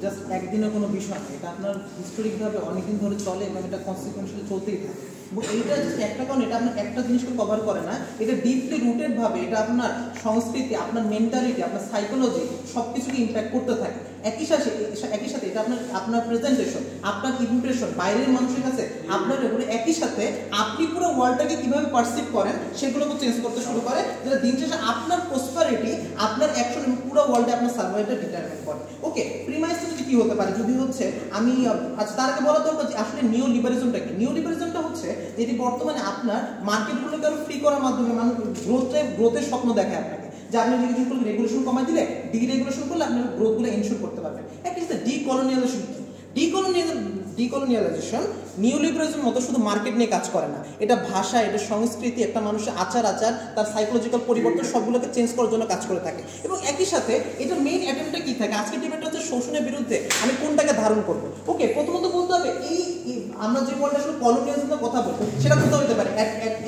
Just একদিনের কোনো বিষয় না, এটা আপনার হিস্টোরিকভাবে অনেকদিন ধরে চলে এবং এটা কনসিকুয়েন্সিয়ালি চলতেই থাকে। এবং এইটা জাস্ট একটা কারণ, এটা আপনার একটা জিনিসকে কভার করে না, এটা ডিপলি রুটেড ভাবে এটা আপনার সংস্কৃতি, আপনার মেন্টালিটি, আপনার সাইকোলজি সব কিছুকে ইম্প্যাক্ট করতে থাকে। একই সাথে এটা আপনার প্রেজেন্টেশন, আপনার ইমপ্রেশন বাইরের মানুষের কাছে আপনার উপরে, একই সাথে আপনি পুরো ওয়ার্ল্ডটাকে কিভাবে পারসিভ করেন সেগুলোকে চেঞ্জ করতে শুরু করে, যেটা দিন শেষে আপনার প্রসপারিটি, আপনার অ্যাকশন এবং পুরো ওয়ার্ল্ডে আপনার সার্ভাইভটা ডিটারমিন করে। ওকে, প্রিমাইসটা যদি কি হতে পারে, যদি হচ্ছে আমি আচ্ছা তার আগে বলা দরকার যে আসলে নিও লিবারিজমটা কি। নিও লিবারিজমটা হচ্ছে যেটি বর্তমানে আপনার মার্কেটগুলোকে আরো ফ্রি করার মাধ্যমে মানুষ গ্রোথের স্বপ্ন দেখায় আপনাকে, যে আপনি রেগুলেশন কমাই দিলে, ডিরেগুলেশন করলে আপনার গ্রোথগুলো এনশিওর করতে পারবেন। একটা ডিকলোনিয়ালাইজেশন কি? ডিকলোনিয়ালাইজেশন নিওলিবারালিজমের মতো শুধু মার্কেট নিয়ে কাজ করে না, এটা ভাষা, এটা সংস্কৃতি, একটা মানুষের আচার তার সাইকোলজিক্যাল পরিবর্তন সবগুলোকে চেঞ্জ করার জন্য কাজ করে থাকে। এবং একই সাথে এটা মেইন অ্যাটেম্পটা কি থাকে, আজকের ডিবেটটা হচ্ছে শোষণের বিরুদ্ধে আমি কোনটাকে ধারণ করবো। ওকে, প্রথমত বলতে হবে এই আমরা যে ওয়ার্ল্ডে আসলে কলোনিয়ালিজমের কথা বলবো সেটা কোথাও হতে পারে,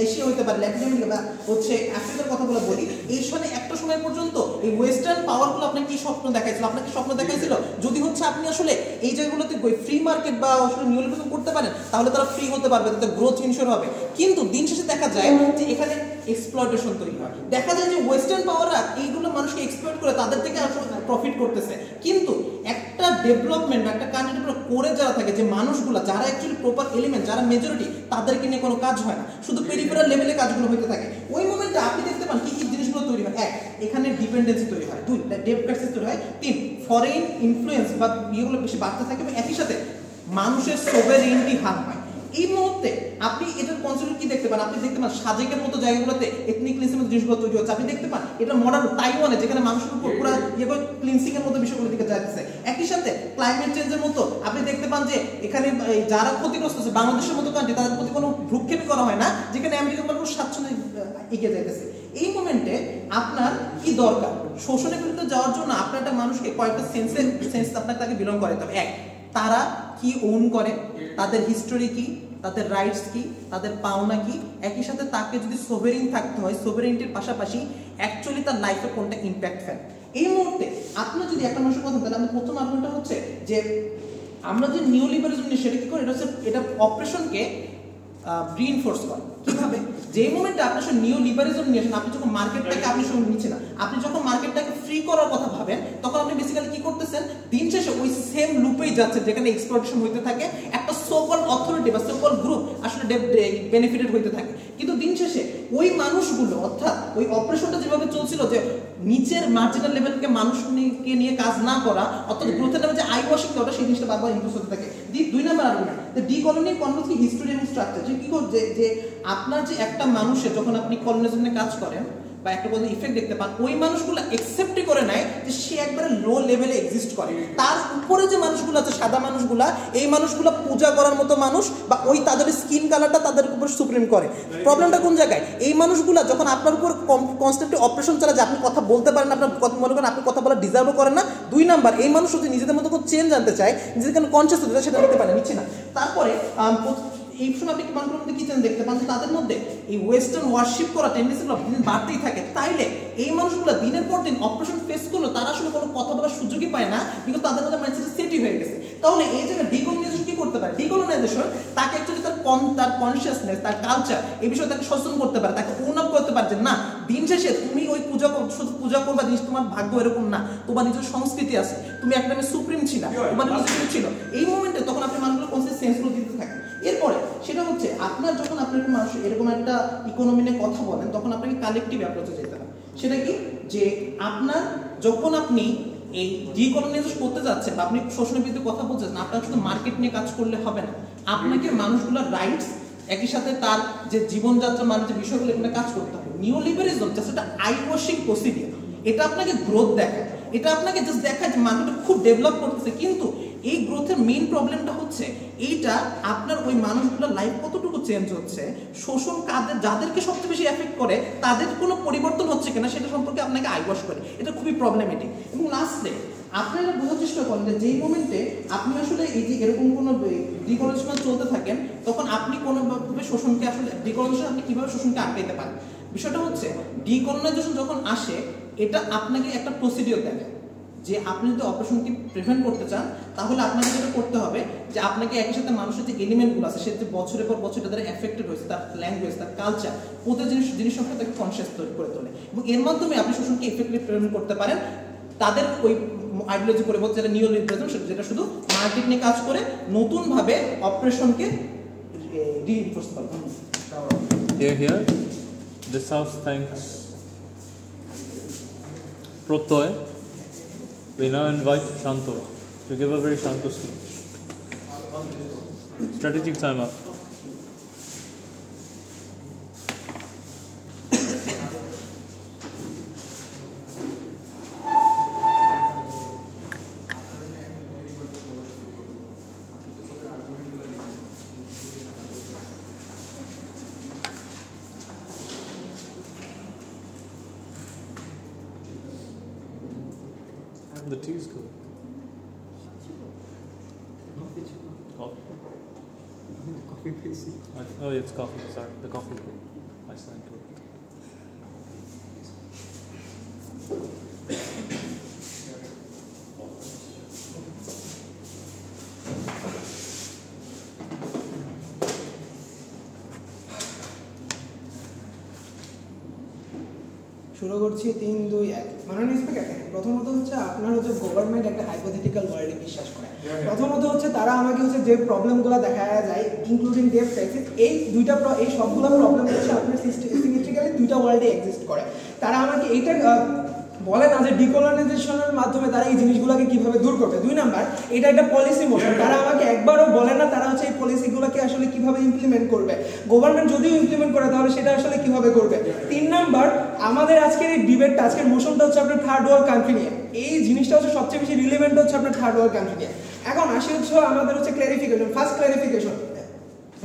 এশিয়া হতে পারে, ল্যাটিন আমেরিকা বা হচ্ছে আফ্রিকার কথাগুলো বলি। এই সময় একটা সময় পর্যন্ত এই ওয়েস্টার্ন পাওয়ারগুলো আপনাকে কি স্বপ্ন দেখাইছিল, আপনাকে স্বপ্ন দেখাইছিল যদি হচ্ছে আপনি আসলে এই জায়গাগুলোতে ফ্রি মার্কেট বা আসলে নিওলিবারালিজম করতে পারেন তাহলে তারা ফ্রি হতে পারবে, তাদের গ্রোথ ইনশিওর হবে। কিন্তু দিন শেষে দেখা যায় যে এখানে এক্সপ্লয়টেশন তৈরি হয়। দেখা যায় যে ওয়েস্টার্ন পাওয়াররা এইগুলো মানুষকে এক্সপ্লয়েট করে তাদের থেকে আসলে প্রফিট করতেছে। কিন্তু একটা ডেভেলপমেন্ট বা একটা কান্ট্রি করে যারা থাকে, যে মানুষগুলো যারা অ্যাকচুয়ালি প্রপার এলিমেন্ট, যারা মেজরিটি, তাদেরকে নিয়ে কোনো কাজ হয় না, শুধু পেরিফেরাল লেভেলে কাজগুলো হতে থাকে। ওই মোমেন্টে আপনি দেখতে পান কি কি জিনিসগুলো তৈরি হয়। এক, এখানে ডিপেন্ডেন্সি তৈরি হয়। দুই, ডেট ক্রাইসিস তৈরি হয়। তিন, ফরেন ইনফ্লুয়েন্স বা ইয়েগুলো বেশি বাড়তে থাকে। এবং একই সাথে মানুষের সোভেরেইনটি হার হয়। এই মুহূর্তে আপনি এটার কনসেপ্ট কি দেখতে পান, আপনি দেখতে পান সাজেকের মতো জায়গাগুলোতে এথনিকলিজমের জিনিসগুলো তৈরি হচ্ছে। আপনি দেখতে পান এটা মডার্ন তাইওয়ানে, যেখানে মানুষের উপর পুরো ক্লিনসিং এর মতো বিষয়গুলোর দিকে যাচ্ছে। একই সাথে ক্লাইমেট চেঞ্জের মতো আপনি দেখতে পান যে এখানে যারা ক্ষতিগ্রস্ত হচ্ছে, বাংলাদেশের মতো কান্ট্রি, তাদের প্রতি কোনো ভ্রুক্ষেপই করা হয় না, যেখানে আমেরিকার মানুষ স্বাচ্ছন্দ্যে এগিয়ে যাইতেছে। এই মোমেন্টে আপনার কি দরকার, শোষণের বিরুদ্ধে যাওয়ার জন্য আপনার একটা মানুষকে কয়েকটা সেন্স আপনাকে তাকে বিলং করে। তবে এক, তারা কি ওন করে, তাদের হিস্টোরি কি, তাদের রাইটস কি, তাদের পাওনা কি। একই সাথে তাকে যদি সোভেরেইন থাকতে হয়, সোভেরেইনটির পাশাপাশি অ্যাকচুয়ালি তার লাইফে কোনটা ইম্প্যাক্ট ফেলে। এই মুহূর্তে আপনি যদি একটা মানুষের কথা, তাহলে আমাদের প্রথম আর্গুমেন্টটা হচ্ছে যে আমরা যে নিওলিবারালিজম নিয়ে সেটা কি করে, এটা হচ্ছে এটা অপারেশনকে রিইনফোর্স করে। কিভাবে? যে মোমেন্টে আপনি আসলে নিওলিবারালিজম নিয়ে আসেন, আপনি যখন মার্কেটটাকে আপনি সঙ্গে নিচ্ছেন না, আপনি যখন মার্কেটটাকে ফ্রি করার কথা ভাবেন, তখন আপনি বেসিক্যালি কি করতেছেন, দিন শেষে ওই সেম লুপেই যাচ্ছেন যেখানে এক্সপ্লয়টেশন হইতে থাকে, একটা সোকল অথরিটি বা সোকল গ্রুপ আসলে বেনিফিটেড হইতে থাকে। কিন্তু দিন শেষে ওই মানুষগুলো, অর্থাৎ ওই অপারেশনটা যেভাবে চলছিল, যে নিচের মার্জিনাল লেভেলকে মানুষকে নিয়ে কাজ না করা, অর্থাৎ গ্রোথের নামে যে আই ওয়াশিং ওটা, সেই জিনিসটা বারবার ইনফোর্স হতে থাকে। দুই নাম্বার আর্গুমেন্ট, ডিকলোনিয়াল কনভার্সি হিস্টোরি এবং স্ট্রাকচার। যে কি করছে, যে আপনার যে একটা মানুষের যখন আপনি কলোনিয়ালিজম নিয়ে কাজ করেন বা একটা বলতে ইফেক্ট দেখতে পান, ওই মানুষগুলো একসেপ্টই করে নেয় যে সে একবারে লো লেভেলে এক্সিস্ট করে। তার উপরে যে মানুষগুলো আছে, সাদা মানুষগুলা, এই মানুষগুলো পূজা করার মতো মানুষ, বা ওই তাদের স্কিন কালারটা তাদের উপর সুপ্রিম করে। প্রবলেমটা কোন জায়গায়, এই মানুষগুলা যখন আপনার উপর কনস্ট্যান্টলি অপারেশন চালায়, যে আপনি কথা বলতে পারেন, আপনার কথা মনে করেন আপনি কথা বলার ডিজার্ভও করেন না। দুই নাম্বার, এই মানুষ যদি নিজেদের মতো কোনো চেঞ্জ আনতে চায়, নিজেদের কনসিয়াস হতে চায়, সেটা নিতে পারে, নিচ্ছে না। তারপরে এই সময় আপনি মানুষের মধ্যে কি দেখতে পান, তাদের মধ্যে এই ওয়েস্টার্ন ওয়ার্শিপ করা টেন্ডেন্সিগুলো দিন বাড়তেই থাকে। তাইলে এই মানুষগুলো দিনের পর দিন অপারেশন ফেস করলো, তারা আসলে কোনো কথা বলার সুযোগই পায় না, বিকজ তাদের মধ্যে মাইন্ডসেট সেটই হয়ে গেছে। তাহলে এই জায়গায় ডিকলোনাইজেশন কি করতে পারে, ডিকলোনাইজেশন তাকে অ্যাকচুয়ালি তার কনসিয়াসনেস, তার কালচার, এই বিষয়ে তাকে সচেতন করতে পারে, তাকে ওন আপ করতে পারে যে না, দিন শেষে তুমি ওই শুধু পূজা করবা, জিনিস তোমার ভাগ্য এরকম না, তোমার নিজের সংস্কৃতি আছে, তুমি একটা সুপ্রিম ছিল, তোমার নিজের ছিল। এই মোমেন্টে তখন আপনি মানুষগুলো কনসিয়াস সেন্সগুলো দিতে থাকেন। এরপরে সেটা হচ্ছে আপনার যখন আপনার মানুষ এরকম একটা ইকোনমি নিয়ে কথা বলেন, তখন আপনাকে কালেকটিভ অ্যাপ্রোচে যেতে হবে। সেটা কি, যে আপনার যখন আপনি এই ডিকলোনাইজেশন করতে যাচ্ছেন বা আপনি শোষণের বিরুদ্ধে কথা বলছেন, আপনার শুধু মার্কেট নিয়ে কাজ করলে হবে না, আপনাকে মানুষগুলোর রাইটস, একই সাথে তার যে জীবনযাত্রা মানে যে বিষয়গুলো, এখানে কাজ করতে হবে। নিওলিবারালিজম জাস্ট একটা আই ওয়াশিং প্রসিডিওর, এটা আপনাকে গ্রোথ দেখায়, এটা আপনাকে জাস্ট দেখায় যে মার্কেটটা খুব ডেভেলপ করতেছে। কিন্তু এই গ্রোথের মেইন প্রবলেমটা হচ্ছে এইটা আপনার ওই মানুষগুলোর লাইফ কতটুকু চেঞ্জ হচ্ছে, শোষণ কাদের, যাদেরকে সবচেয়ে বেশি এফেক্ট করে তাদের কোনো পরিবর্তন হচ্ছে কিনা সেটা সম্পর্কে আপনাকে আইওয়াশ করে। এটা খুবই প্রবলেমেটিক। এবং লাস্টে আপনারা বোঝার চেষ্টা করেন যে যেই মোমেন্টে আপনি আসলে এই যে এরকম কোনো ডিকলোনাইজেশন চলতে থাকেন, তখন আপনি কোনোভাবে শোষণকে আসলে ডিকলোনাইজেশন আপনি কিভাবে শোষণকে আটকাইতে পারেন। বিষয়টা হচ্ছে ডিকলোনাইজেশন যখন আসে, এটা আপনাকে একটা প্রসিডিওর দেখায়, যে আপনি যদি অপারেশনকে প্রিভেন্ট করতে চান তাহলে আপনাকে যেটা করতে হবে যে আপনাকে একই সাথে মানুষের যে এলিমেন্টগুলো আছে সে যে বছরের পর বছর তাদের এফেক্টেড হয়েছে, তার ল্যাঙ্গুয়েজ, তার কালচার, প্রতি জিনিস সম্পর্কে তাকে কনসিয়াস তৈরি করে তোলে এবং এর মাধ্যমে আপনি শোষণকে ইফেক্টিভ প্রিভেন্ট করতে পারেন। তাদের ওই আইডিওলজি পরিবর্তে যেটা নিও লিবারালিজম, যেটা শুধু মার্কেট নিয়ে কাজ করে নতুনভাবে অপারেশনকে রিইনফোর্স করে। Here, this house thanks Protoy. We now invite Shanto to give a very Shanto speech. Strategic time up. The tea is good. Coffee, please. Oh, it's coffee. Sorry, the coffee. I signed to it. শুরু করছি 3, 2, 1। মাননীয় speaker, প্রথমত হচ্ছে আপনার হচ্ছে government একটা hypothetical ওয়ার্ল্ডে বিশ্বাস করে। প্রথমত হচ্ছে তারা আমাকে হচ্ছে যে প্রবলেমগুলো দেখা যায় ইনক্লুডিং ডেপ ক্রাইসিস, এই সবগুলো প্রবলেম হচ্ছে আপনার সিমেট্রিক্যালি দুইটা ওয়ার্ল্ডে এক্সিস্ট করে। তারা আমাকে এইটা বলে না যে ডিকলোনাইজেশনের মাধ্যমে তারা এই জিনিসগুলোকে কিভাবে দূর করবে। 2 নাম্বার, এটা একটা পলিসি মোশন, তারা আমাকে একবারও বলে না তারা হচ্ছে এই পলিসিগুলোকে আসলে কিভাবে ইমপ্লিমেন্ট করবে। গভর্নমেন্ট যদিও ইমপ্লিমেন্ট করে তাহলে সেটা আসলে কিভাবে করবে। 3 নাম্বার, আমাদের আজকের এই ডিবেটটা, আজকের মোশনটা হচ্ছে আপনার থার্ড ওয়ার্ল্ড কান্ট্রি নিয়ে। এই জিনিসটা হচ্ছে সবচেয়ে বেশি রিলেভেন্ট হচ্ছে আপনার থার্ড ওয়ার্ল্ড কান্ট্রি নিয়ে। এখন আসি হচ্ছে আমাদের হচ্ছে ক্লারিফিকেশন। ফার্স্ট ক্লারিফিকেশন,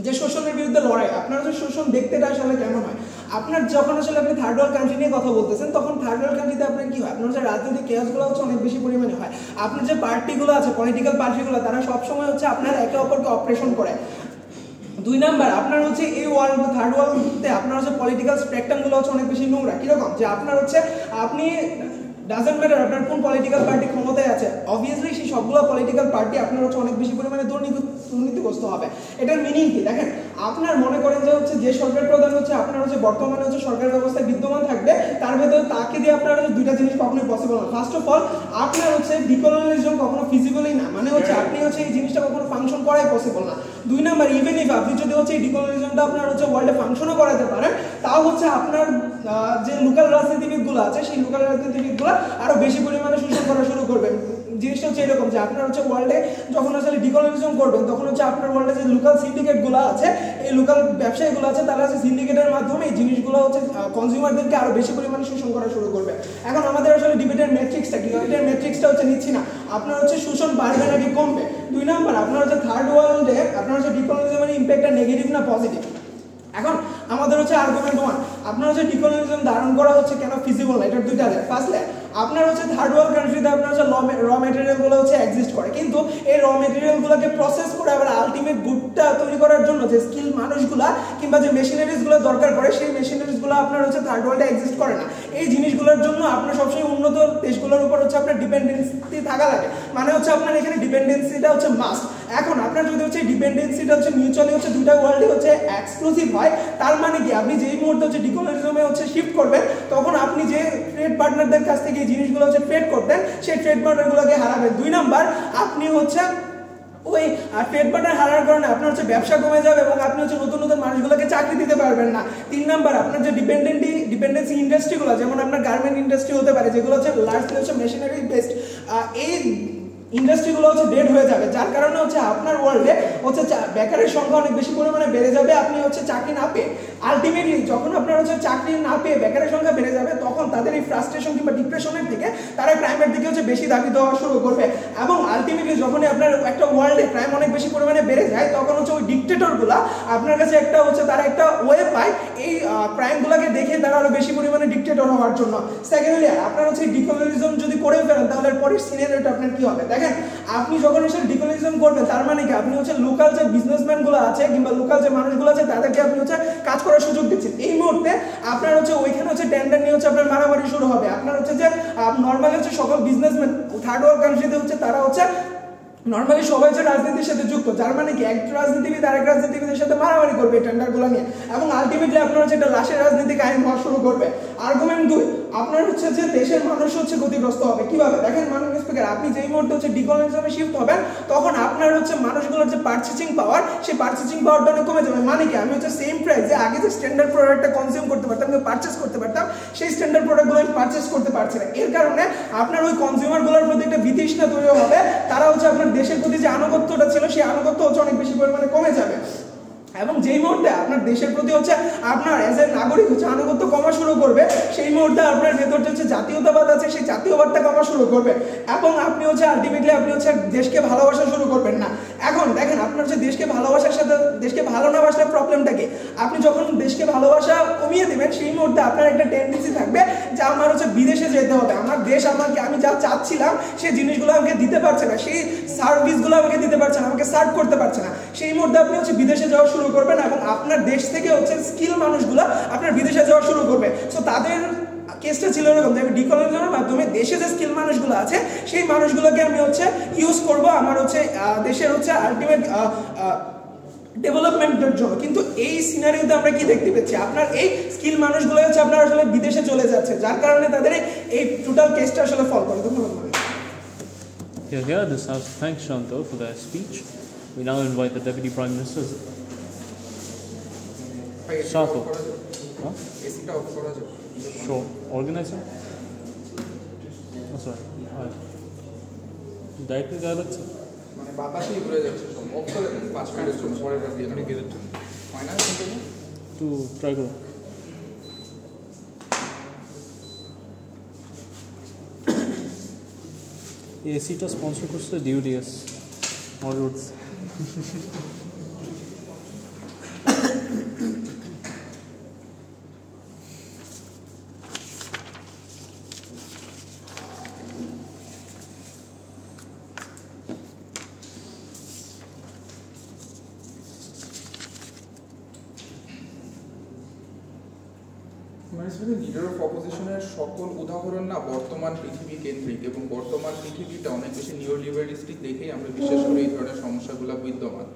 যে শোষণের বিরুদ্ধে লড়াই, আপনার হচ্ছে শোষণ দেখতেটা আসলে কেমন হয়। আপনার যখন আসলে আপনি থার্ড ওয়ার্ল্ড কান্ট্রি নিয়ে কথা বলতেছেন তখন থার্ড ওয়ার্ল্ড কান্ট্রিতে আপনার কি হয়, আপনার হচ্ছে রাজনৈতিক কেয়াসগুলো হচ্ছে অনেক বেশি পরিমাণে হয়। আপনার যে পার্টিগুলো আছে, পলিটিক্যাল পার্টিগুলো, তারা সবসময় হচ্ছে আপনার একে অপরকে অপারেশন করে। 2 নাম্বার, আপনার হচ্ছে এই ওয়ার্ল্ড থার্ড ওয়ার্ল্ডে আপনার হচ্ছে পলিটিক্যাল স্পেকট্রামগুলো হচ্ছে অনেক বেশি নোংরা। কিরকম, যে আপনার হচ্ছে আপনি ডাজন্ট ম্যাটার আপনার কোন পলিটিক্যাল পার্টি ক্ষমতায় আছে, অবভিয়াসলি সেই সবগুলো পলিটিক্যাল পার্টি আপনার হচ্ছে অনেক বেশি পরিমাণে দুর্নীতিগ্রস্ত হবে। এটার মিনিং কি দেখেন, আপনার মনে করেন যে হচ্ছে যে সরকার প্রধান হচ্ছে আপনার হচ্ছে বর্তমানে হচ্ছে সরকার ব্যবস্থায় বিদ্যমান থাকবে, তার ভেতরে তাকে দিয়ে আপনার হচ্ছে দুইটা জিনিস কখনোই পসিবল না। ফার্স্ট অফ অল, আপনার হচ্ছে ডিকলোনাইজেশন কখনো ফিজিবলই না, মানে হচ্ছে আপনি হচ্ছে এই জিনিসটা কখনো ফাংশন করাই পসিবল না। 2 নাম্বার, ইভেন ইফ আপনি যদি হচ্ছে এই ডিকলোনাইজেশনটা আপনার হচ্ছে ওয়ার্ল্ডে ফাংশনও করাতে পারেন, তাও হচ্ছে আপনার যে লোকাল রাজনীতিবিদগুলো আছে সেই লোকাল রাজনীতিবিদগুলো আরো বেশি পরিমাণে শোষণ করা শুরু করবেন। জিনিসটা হচ্ছে এরকম যে আপনার হচ্ছে ওয়ার্ল্ডে যখন আসলে ডিকলোনাইজেশন করবেন তখন হচ্ছে আপনার ওয়ার্ল্ডে যে লোকাল সিন্ডিকেটগুলো আছে, এই লোকাল ব্যবসায়ীগুলো আছে, তারা হচ্ছে সিন্ডিকেটের মাধ্যমে এই জিনিসগুলো হচ্ছে কনজিউমারদেরকে আরো বেশি পরিমাণে শোষণ করা শুরু করবে। এখন আমাদের আসলে ডিবেটের ম্যাট্রিক্সটা কি, এটার ম্যাট্রিক্সটা হচ্ছে নিচ্ছি না আপনার হচ্ছে শোষণ বাড়বে নাকি কমবে। 2 নাম্বার, আপনার হচ্ছে থার্ড ওয়ার্ল্ডে আপনার হচ্ছে ডিকলোনাইজেশনের ইম্প্যাক্টটা নেগেটিভ না পজিটিভ। এখন আমাদের হচ্ছে আর্গুমেন্ট 1, আপনার হচ্ছে ডিকলোনাইজেশন ধারণ করা হচ্ছে কেন ফিজিবল না, এটার দুইটা আছে। ফার্স্টলি, আপনার হচ্ছে থার্ড ওয়ার্ল্ড কান্ট্রিতে আপনার হচ্ছে র মেটেরিয়ালগুলো হচ্ছে এক্সিস্ট করে, কিন্তু এই র মেটেরিয়ালগুলোকে প্রসেস করে আবার আলটিমেট গুডটা তৈরি করার জন্য যে স্কিল মানুষগুলা কিংবা যে মেশিনারিজগুলো দরকার পড়ে, সেই মেশিনারিজগুলো আপনার হচ্ছে থার্ড ওয়ার্ল্ডে এক্সিস্ট করে না। এই জিনিসগুলোর জন্য আপনার সবসময় উন্নত দেশগুলোর উপর হচ্ছে আপনার ডিপেন্ডেন্সি থাকা লাগে, মানে হচ্ছে আপনার এখানে ডিপেন্ডেন্সিটা হচ্ছে মাস্ট। এখন আপনার যদি হচ্ছে ডিপেন্ডেন্সিটা হচ্ছে মিউচুয়ালি হচ্ছে দুইটা ওয়ার্ল্ডই হচ্ছে এক্সক্লুসিভ হয়, তার মানে কি আপনি যেই মুহূর্তে হচ্ছে ডিকলোনাইজেশনে হচ্ছে শিফট করবেন তখন আপনি যে ট্রেড পার্টনারদের কাছ থেকে এই জিনিসগুলো হচ্ছে ট্রেড করতেন সেই ট্রেড পার্টনারগুলোকে হারাবেন। 2 নাম্বার, আপনি হচ্ছে ওই ট্রেড পার্টনার হারার কারণে আপনার হচ্ছে ব্যবসা কমে যাবে এবং আপনি হচ্ছে নতুন নতুন মানুষগুলোকে চাকরি দিতে পারবেন না। 3 নাম্বার, আপনার যে ডিপেন্ডেন্সি ইন্ডাস্ট্রিগুলো, যেমন আপনার গার্মেন্ট ইন্ডাস্ট্রি হতে পারে, যেগুলো হচ্ছে লার্জলি হচ্ছে মেশিনারি বেসড, এই ইন্ডাস্ট্রিগুলো হচ্ছে ডেড হয়ে যাবে, যার কারণে হচ্ছে আপনার ওয়ার্ল্ডে হচ্ছে বেকারের সংখ্যা অনেক বেশি পরিমাণে বেড়ে যাবে। আপনি হচ্ছে চাকরি না পেয়ে আলটিমেটলি যখন আপনার হচ্ছে চাকরি না পেয়ে বেকারের সংখ্যা বেড়ে যাবে, তখন তাদের এই ফ্রাস্ট্রেশন কিংবা ডিপ্রেশনের থেকে তারা ক্রাইমের দিকে হচ্ছে বেশি দাবি দেওয়া শুরু করবে। এবং আলটিমেটলি যখনই আপনার একটা ওয়ার্ল্ডে ক্রাইম অনেক বেশি পরিমাণে বেড়ে যায়, তখন হচ্ছে ওই ডিকটেটরগুলা আপনার কাছে একটা হচ্ছে তারা একটা ওয়ে পায় এই ক্রাইমগুলোকে দেখে তারা আরো বেশি পরিমাণে ডিক্টেটর হওয়ার জন্য। সেকেন্ডলি আপনার হচ্ছে ডিকলোনিয়ালিজম যদি করে ফেলেন তাহলে পরের সিনারিওটা আপনার কি হবে দেখেন, আপনি যখন এসে ডিকলোনিয়ালিজম করবেন তার মানে কি আপনি হচ্ছে লোকাল যে বিজনেসম্যান গুলো আছে কিংবা লোকাল যে মানুষগুলো আছে তাদেরকে আপনি হচ্ছে কাজ করার সুযোগ দিচ্ছেন। এই মুহূর্তে আপনার হচ্ছে ওইখানে হচ্ছে টেন্ডার নিয়ে হচ্ছে আপনার মারামারি শুরু হবে। আপনার হচ্ছে যে নর্মালি হচ্ছে সকল বিজনেসম্যান থার্ড ওয়ার্ল্ড কান্ট্রিতে হচ্ছে তারা হচ্ছে নর্মালি সবাই যে রাজনীতির সাথে যুক্ত, যার মানে কি এক রাজনীতিবিদ আরেক রাজনীতিবিদের সাথে মারামারি করবে টেন্ডারগুলো নিয়ে, এবং আলটিমেটলি আপনার হচ্ছে একটা লাশের রাজনীতি কায়েম হওয়া শুরু করবে। আর্গুমেন্ট 2, আপনার হচ্ছে যে দেশের মানুষ হচ্ছে ক্ষতিগ্রস্ত হবে। কিভাবে দেখেন মাননীয় স্পিকার, আপনি যেই মুহূর্তে হচ্ছে ডিকলোনিয়ালিজমে শিফট হবেন তখন আপনার হচ্ছে মানুষগুলোর যে পারচেজিং পাওয়ার, সেই পারচেজিং পাওয়ারটা অনেক কমে যাবে। মানে কি আমি হচ্ছে সেম প্রাইসে আগে যে স্ট্যান্ডার্ড প্রোডাক্টটা কনজিউম করতে পারতাম, পারচেজ করতে পারতাম, সেই স্ট্যান্ডার্ড প্রোডাক্টগুলো আমি পারচেজ করতে পারছি না। এর কারণে আপনার ওই কনজিউমারগুলোর প্রতি একটা বিতৃষ্ণা তৈরি হবে, তারা হচ্ছে আপনার দেশের প্রতি যে আনুগত্যটা ছিল সেই আনুগত্য হচ্ছে অনেক বেশি পরিমাণে কমে যাবে। এবং যেই মুহূর্তে আপনার দেশের প্রতি হচ্ছে আপনার এজ এ নাগরিক হচ্ছে আনুগত্য কমা শুরু করবে, সেই মুহূর্তে আপনার ভেতরটা হচ্ছে জাতীয়তাবাদ আছে, সেই জাতীয়বাদটা কমা শুরু করবে এবং আপনি হচ্ছে আলটিমেটলি আপনি হচ্ছে দেশকে ভালোবাসা শুরু করবেন না। এখন দেখেন আপনার হচ্ছে দেশকে ভালোবাসার সাথে দেশকে ভালো না বাসলে প্রবলেমটা কি, আপনি যখন দেশকে ভালোবাসা কমিয়ে দেবেন সেই মুহূর্তে আপনার একটা টেন্ডেন্সি থাকবে যে আমার হচ্ছে বিদেশে যেতে হবে, আমার দেশ আমাকে আমি যা চাচ্ছিলাম সেই জিনিসগুলো আমাকে দিতে পারছে না, সেই সার্ভিসগুলো আমাকে দিতে পারছে না, আমাকে সার্ভ করতে পারছে না। সেই মুহূর্তে আপনি হচ্ছে বিদেশে যাওয়া শুরু করবেন এবং আপনার দেশ থেকে হচ্ছে স্কিল মানুষগুলো আপনার বিদেশে যাওয়া শুরু করবে। সো তাদের কেসটা ছিল এরকম যে আমি ডিকলোনিয়ালিজমের মাধ্যমে দেশে যে স্কিল মানুষগুলো আছে সেই মানুষগুলোকে আমি হচ্ছে ইউজ করব আমার হচ্ছে দেশের হচ্ছে আলটিমেট ডেভেলপমেন্টের জন্য। কিন্তু এই সিনারিওতে আমরা কি দেখতে পাচ্ছি, আপনার এই স্কিল মানুষগুলো হচ্ছে আপনার আসলে বিদেশে চলে যাচ্ছে, যার কারণে তাদের এই টোটাল কেসটা আসলে ফল করে। ধন্যবাদ। Yeah, this house thanks Shanto for their speech. We now invite the Deputy Prime Minister. Shanto. Huh? Sure. Organizer? Oh, sorry. Directly dialect? মানে বাতাসেই ঘুরে যাচ্ছে সব অফ করে দেন 5 মিনিটের জন্য, পরের বার দিয়ে গিয়ে দিতে final interview To try to. এসিটা স্পন্সর করছে ডিউডিএস হলিউডস। লিডার অফ অপোজিশনের সকল উদাহরণ না বর্তমান পৃথিবী কেন্দ্রিক, এবং বর্তমান পৃথিবীটা অনেক বেশি নিও লিবারালিস্টিক দেখেই আমরা বিশ্বাস করি এই ধরনের সমস্যাগুলো বিদ্যমান।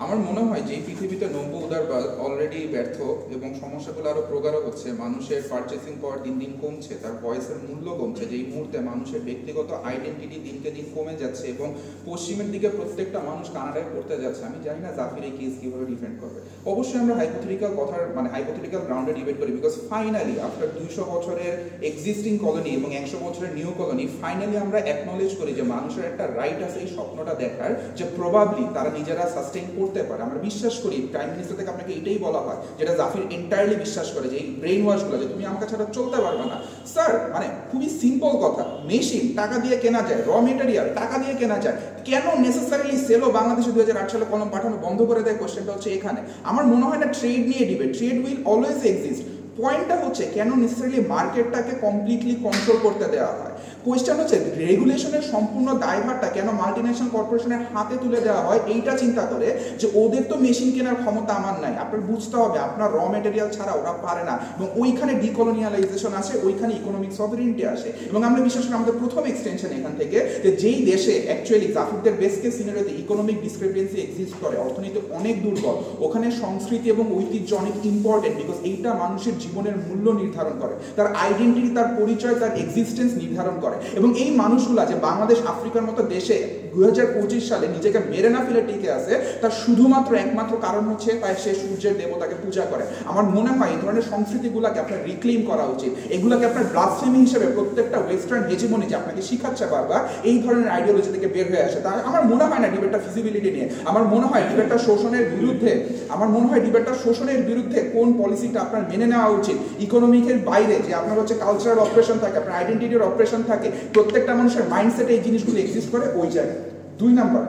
আমার মনে হয় যে পৃথিবীতে নব্য উদারবাদ অলরেডি ব্যর্থ এবং সমস্যাগুলো আরো প্রগাঢ় হচ্ছে, মানুষের পারচেসিং পাওয়ার দিন দিন কমছে, তার ভয়েসের মূল্য কমছে, যেই মুহূর্তে মানুষের ব্যক্তিগত আইডেন্টিটি দিনকে দিন কমে যাচ্ছে এবং পশ্চিমের দিকে প্রত্যেকটা মানুষ কানাডায় পড়তে যাচ্ছে। আমি জানি না জাফির এই কেস কিভাবে ডিফেন্ড করবে। অবশ্যই আমরা হাইপোথেটিক্যাল কথার মানে হাইপোথেটিক্যাল গ্রাউন্ডে ডিবেট করি, বিকজ ফাইনালি আফটার 200 বছরের এক্সিস্টিং কলোনি এবং 100 বছরের নিউ কলোনি ফাইনালি আমরা অ্যাকনলেজ করি যে মানুষের একটা রাইট আছে এই স্বপ্নটা দেখার, যে প্রবাবলি তারা নিজেরা সাস্টেইন করতে পারে। আমরা বিশ্বাস করি প্রাইম মিনিস্টার থেকে আপনাকে এটাই বলা হয়, যেটা জাফির এন্টায়ারলি বিশ্বাস করে, যে এই ব্রেইন ওয়াশগুলো যে তুমি আমাকে ছাড়া চলতে পারবে না। স্যার মানে খুবই সিম্পল কথা, মেশিন টাকা দিয়ে কেনা যায়, র মেটেরিয়াল টাকা দিয়ে কেনা যায়, কেন নেসেসারিলি সেলও বাংলাদেশে 2008 সালে কলম পাঠানো বন্ধ করে দেয়? কোশ্চেনটা হচ্ছে এখানে। আমার মনে হয় না ট্রেড নিয়ে debate, trade will always exist. পয়েন্টটা হচ্ছে কেন নেসেসারিলি মার্কেটটাকে কমপ্লিটলি কন্ট্রোল করতে দেওয়া হয়। কোয়েশ্চেন হচ্ছে রেগুলেশনের সম্পূর্ণ দায়ভারটা কেন মাল্টিন্যাশনাল কর্পোরেশনের হাতে তুলে দেওয়া হয়, এইটা চিন্তা করে যে ওদের তো মেশিন কেনার ক্ষমতা আমার নাই। আপনার বুঝতে হবে আপনার র মেটেরিয়াল ছাড়া ওরা পারে না, এবং ওইখানে ডিকলোনিয়ালাইজেশন আসে, ওইখানে ইকোনমিক সভারেনিটি আসে। এবং আমরা বিশেষ করে আমাদের প্রথম এক্সটেনশন এখান থেকে, যে যেই দেশে অ্যাকচুয়ালি জাফিরদের বেস্ট কেস সিনারিওতে ইকোনমিক ডিসক্রিপেন্সি এক্সিস্ট করে, অর্থনীতি অনেক দুর্বল, ওখানে সংস্কৃতি এবং ঐতিহ্য অনেক ইম্পর্টেন্ট, বিকজ এইটা মানুষের জীবনের মূল্য নির্ধারণ করে, তার আইডেন্টিটি, তার পরিচয়, তার এক্সিস্টেন্স নির্ধারণ করে। এবং এই মানুষগুলা যে বাংলাদেশ আফ্রিকার মতো দেশে 2025 সালে নিজেকে মেরে না ফেলে টিকে আছে, তার শুধুমাত্র একমাত্র কারণ হচ্ছে তাই সে সূর্যের দেবতাকে পূজা করে। আমার মনে হয় এই ধরনের সংস্কৃতিগুলোকে আপনার রিক্লেম করা উচিত, এগুলোকে আপনার ব্লাসফেমি হিসেবে প্রত্যেকটা ওয়েস্টার্ন হেজিমনি যে আপনাকে শিখাচ্ছে বারবার এই ধরনের আইডিওলজি থেকে বের হয়ে আসে। তাই আমার মনে হয় না ডিবেটটা ফিজিবিলিটি নিয়ে, আমার মনে হয় ডিবেটটা শোষণের বিরুদ্ধে, আমার মনে হয় ডিবেটটা শোষণের বিরুদ্ধে কোন পলিসিটা আপনার মেনে নেওয়া উচিত। ইকোনমিকের বাইরে যে আপনার হচ্ছে কালচারাল অপারেশন থাকে, আপনার আইডেন্টিটির অপারেশন থাকে, প্রত্যেকটা মানুষের মাইন্ডসেটে এই জিনিসগুলো এক্সিস্ট করে ওই জায়গায়। 2 নাম্বার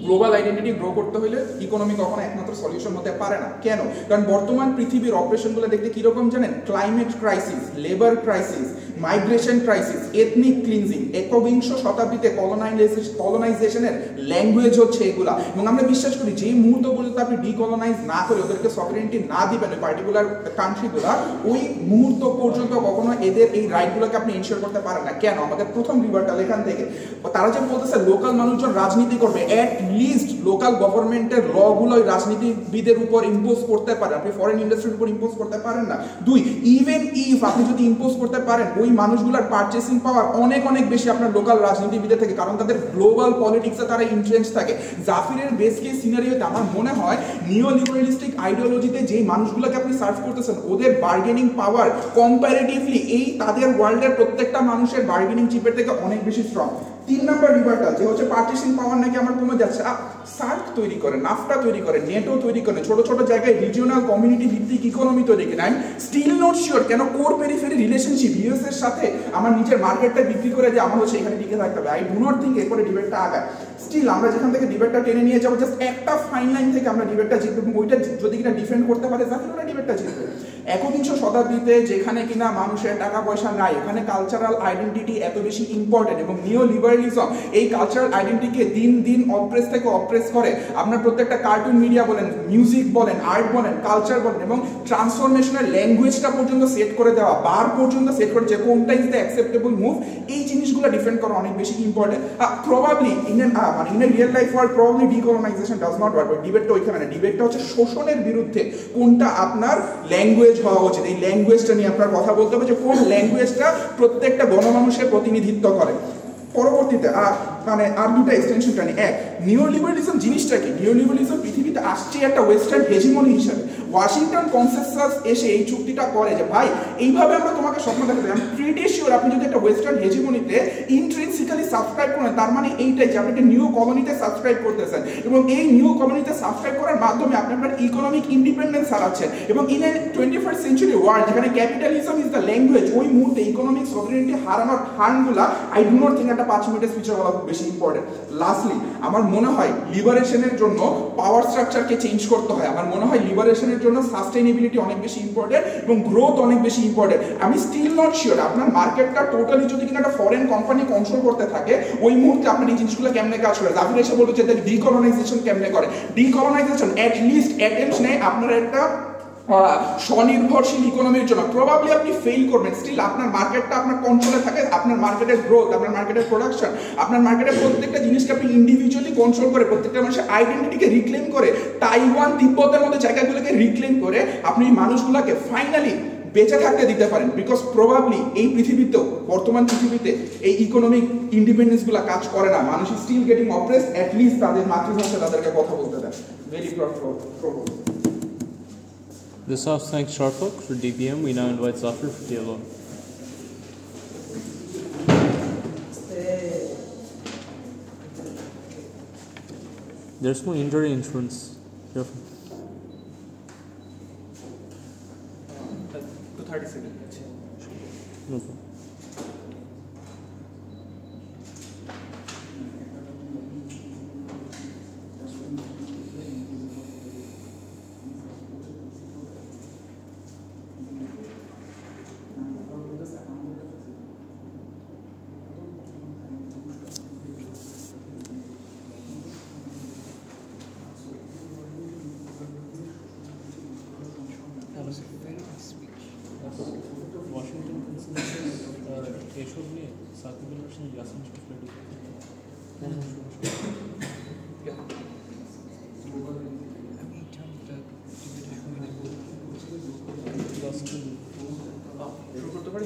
গ্লোবাল আইডেন্টিটি গ্রো করতে হলে ইকোনমি কখনো একমাত্র সলিউশন হতে পারে না। কেন? কারণ বর্তমান পৃথিবীর অপারেশনগুলো দেখতে কিরকম জানেন? Climate crisis, labour crisis, migration crisis, ethnic cleansing, একবিংশ শতাব্দীতে কলোনাইজেশনের ল্যাঙ্গুয়েজ হচ্ছে এগুলা। এবং আমরা বিশ্বাস করি যেই মুহূর্ত পর্যন্ত আপনি ডিকলোনাইজ না করে ওদেরকে সফরেনিটি না দিবেন ওই পার্টিকুলার কান্ট্রিগুলা, ওই মুহূর্ত পর্যন্ত কখনো এদের এই রাইটগুলোকে আপনি ইনশিওর করতে পারেন না। কেন? আমাদের প্রথম রিভার্টাল এখান থেকে তারা যে বলতেছে লোকাল মানুষজন রাজনীতি করবে, অ্যাট লিস্ট লোকাল গভর্নমেন্টের লগুলো ওই রাজনীতিবিদের উপর ইম্পোজ করতে পারেন, আপনি ফরেন ইন্ডাস্ট্রির উপর ইম্পোজ করতে পারেন না। দুই, ইভেন ইফ আপনি যদি ইম্পোজ করতে পারেন, ওই মানুষগুলোর পারচেসিং পাওয়ার অনেক অনেক বেশি আপনার লোকাল রাজনীতিবিদের থেকে, কারণ তাদের গ্লোবাল পলিটিক্সে তারা ইন্ট্রেন্স থাকে। জাফিরের বেস কেস সিনারিওতে আমার মনে হয় নিও লিবারালিস্টিক আইডিওলজিতে যেই মানুষগুলোকে আপনি সার্চ করতেছেন ওদের বার্গেনিং পাওয়ার কম্পারেটিভলি এই তাদের ওয়ার্ল্ডের প্রত্যেকটা মানুষের বার্গেনিং চিপের থেকে অনেক বেশি স্ট্রং। 3 নম্বর রিভার্টাল যে হচ্ছে পার্টিশন পাওয়ার নাকি আমার কমে যাচ্ছে। সার্ক তৈরি করে, নাফটা তৈরি করে, নেটো তৈরি করে, ছোট ছোট জায়গায় রিজিওনাল কমিউনিটি ভিত্তিক ইকোনমি তৈরি করে। I am still not sure কেন কোর পেরিফেরি রিলেশনশিপ ইউএস এর সাথে আমার নিজের মার্কেটটা বিক্রি করে যে আমার হচ্ছে এখানে টিকে থাকতে হবে। আই ডু নট থিঙ্ক এরপরে ডিবেটটা আগায়। স্টিল আমরা যেখান থেকে ডিবেটটা টেনে নিয়ে যাবো জাস্ট একটা ফাইন লাইন থেকে আমরা ডিবেটটা জিতবো, এবং ওইটা যদি কিনা ডিফেন্ড করতে পারে জাফির ওরা ডিবেটটা জিতবে। একবিংশ শতাব্দীতে যেখানে কিনা মানুষের টাকা পয়সা নাই, এখানে কালচারাল আইডেন্টিটি এত বেশি ইম্পর্টেন্ট, এবং নিও লিবারালিজম এই কালচারাল আইডেন্টিটিকে দিন দিন অপ্রেস থেকে অপ্রেস করে। আপনার প্রত্যেকটা কার্টুন মিডিয়া বলেন, মিউজিক বলেন, আর্ট বলেন, কালচার বলেন, এবং ট্রান্সফরমেশনের ল্যাঙ্গুয়েজটা পর্যন্ত সেট করে দেওয়া, বার পর্যন্ত সেট করে যে কোনটা ইজ দ্য অ্যাকসেপ্টেবল মুভ, এই জিনিসগুলো ডিফেন্ড করা অনেক বেশি important. Probably in a real life world probably decolonization does not work, but ডিবেটটা ওইখানে না। ডিবেটটা হচ্ছে শোষণের বিরুদ্ধে কোনটা আপনার ল্যাঙ্গুয়েজ হওয়া উচিত, এই ল্যাঙ্গুয়েজটা নিয়ে আপনার কথা বলতে হবে যে কোন ল্যাঙ্গুয়েজটা প্রত্যেকটা গণমানুষের প্রতিনিধিত্ব করে। পরবর্তীতে মানে আর দুটো এক্সটেনশন টানি। এক, নিওলিবারালিজম জিনিসটা কি? নিওলিবারালিজম পৃথিবীতে আসছে একটা ওয়েস্টার্ন হেজিমনি হিসাবে। ওয়াশিংটন কনসেনসাস এসে এই চুক্তিটা করে যে ভাই এইভাবে আমরা তোমাকে স্বপ্ন দেখাতে, আমি প্রিটি শিওর আপনি যদি একটা ওয়েস্টার্ন হেজিমনিতে ইন্ট্রিনসিক্যালি সাবস্ক্রাইব করেন, তার মানে এইটাই যে আপনি একটা নিউ কলোনিতে সাবস্ক্রাইব করতেছেন, এবং এই নিউ কলোনিতে সাবস্ক্রাইব করার মাধ্যমে আপনি আপনার ইকোনমিক ইন্ডিপেন্ডেন্স হারাচ্ছেন। এবং in a 21st century world যেখানে ক্যাপিটালিজম ইজ দ্য ল্যাঙ্গুয়েজ, ওই মুহূর্তে ইকোনমিক সভারেনিটি হারানোর হারগুলা আই ডু নট থিঙ্ক একটা 5 মিনিটের স্পিচে বলা খুব বেশি ইম্পর্টেন্ট। লাস্টলি আমার মনে হয় লিবারেশনের জন্য পাওয়ার স্ট্রাকচারকে চেঞ্জ করতে হয়। আমার মনে হয় লিবারেশনের জন্য সাস্টেইনেবিলিটি অনেক বেশি ইম্পর্টেন্ট এবং গ্রোথ অনেক বেশি ইম্পর্টেন্ট। আমি স্টিল নট শিওর আপনার মার্কেটটা টোটালি যদি কিনা একটা ফরেন কোম্পানি কন্ট্রোল করতে থাকে, ওই মুহূর্তে আপনার এই জিনিসগুলো কেমনে কাজ করে। জাফির এসে বলবে যে ডিকলোনাইজেশন কেমনে করে। ডিকলোনাইজেশন অ্যাট লিস্ট অ্যাটেম্পটস নেয় আপনার একটা স্বনির্ভরশীল ইকোনমির জন্য। প্রবাবলি আপনি ফেল করবেন, স্টিল আপনার মার্কেটটা আপনার কন্ট্রোলে থাকে, আপনার মার্কেটের গ্রোথ, আপনার মার্কেটের প্রোডাকশন, আপনার মার্কেটের প্রত্যেকটা জিনিসকে আপনি ইন্ডিভিজুয়ালি কন্ট্রোল করে, প্রত্যেকটা মানুষের আইডেন্টিটিকে রিক্লেম করে, তাইওয়ান তিব্বতের মতো জায়গাগুলোকে রিক্লেম করে আপনি মানুষগুলোকে ফাইনালি বেঁচে থাকতে দিতে পারেন। বিকজ প্রবাবলি এই পৃথিবীতেও, বর্তমান পৃথিবীতে এই ইকোনমিক ইন্ডিপেন্ডেন্সগুলো কাজ করে না। মানুষ স্টিল গেটিং অপ্রেস, অ্যাটলিস্ট তাদের মাতৃভাষায় তাদেরকে কথা বলতে দেয়। ভেরি প্রবল। This house thanks Sharpak for DPM. We now invite Zafir for dialogue. There's no injury insurance. Careful. 30 seconds. No problem. Washington consensus এসব নিয়ে সার্কুলার ভার্সন ইয়াসমিন স্পিফলেট শুরু করতে পারি?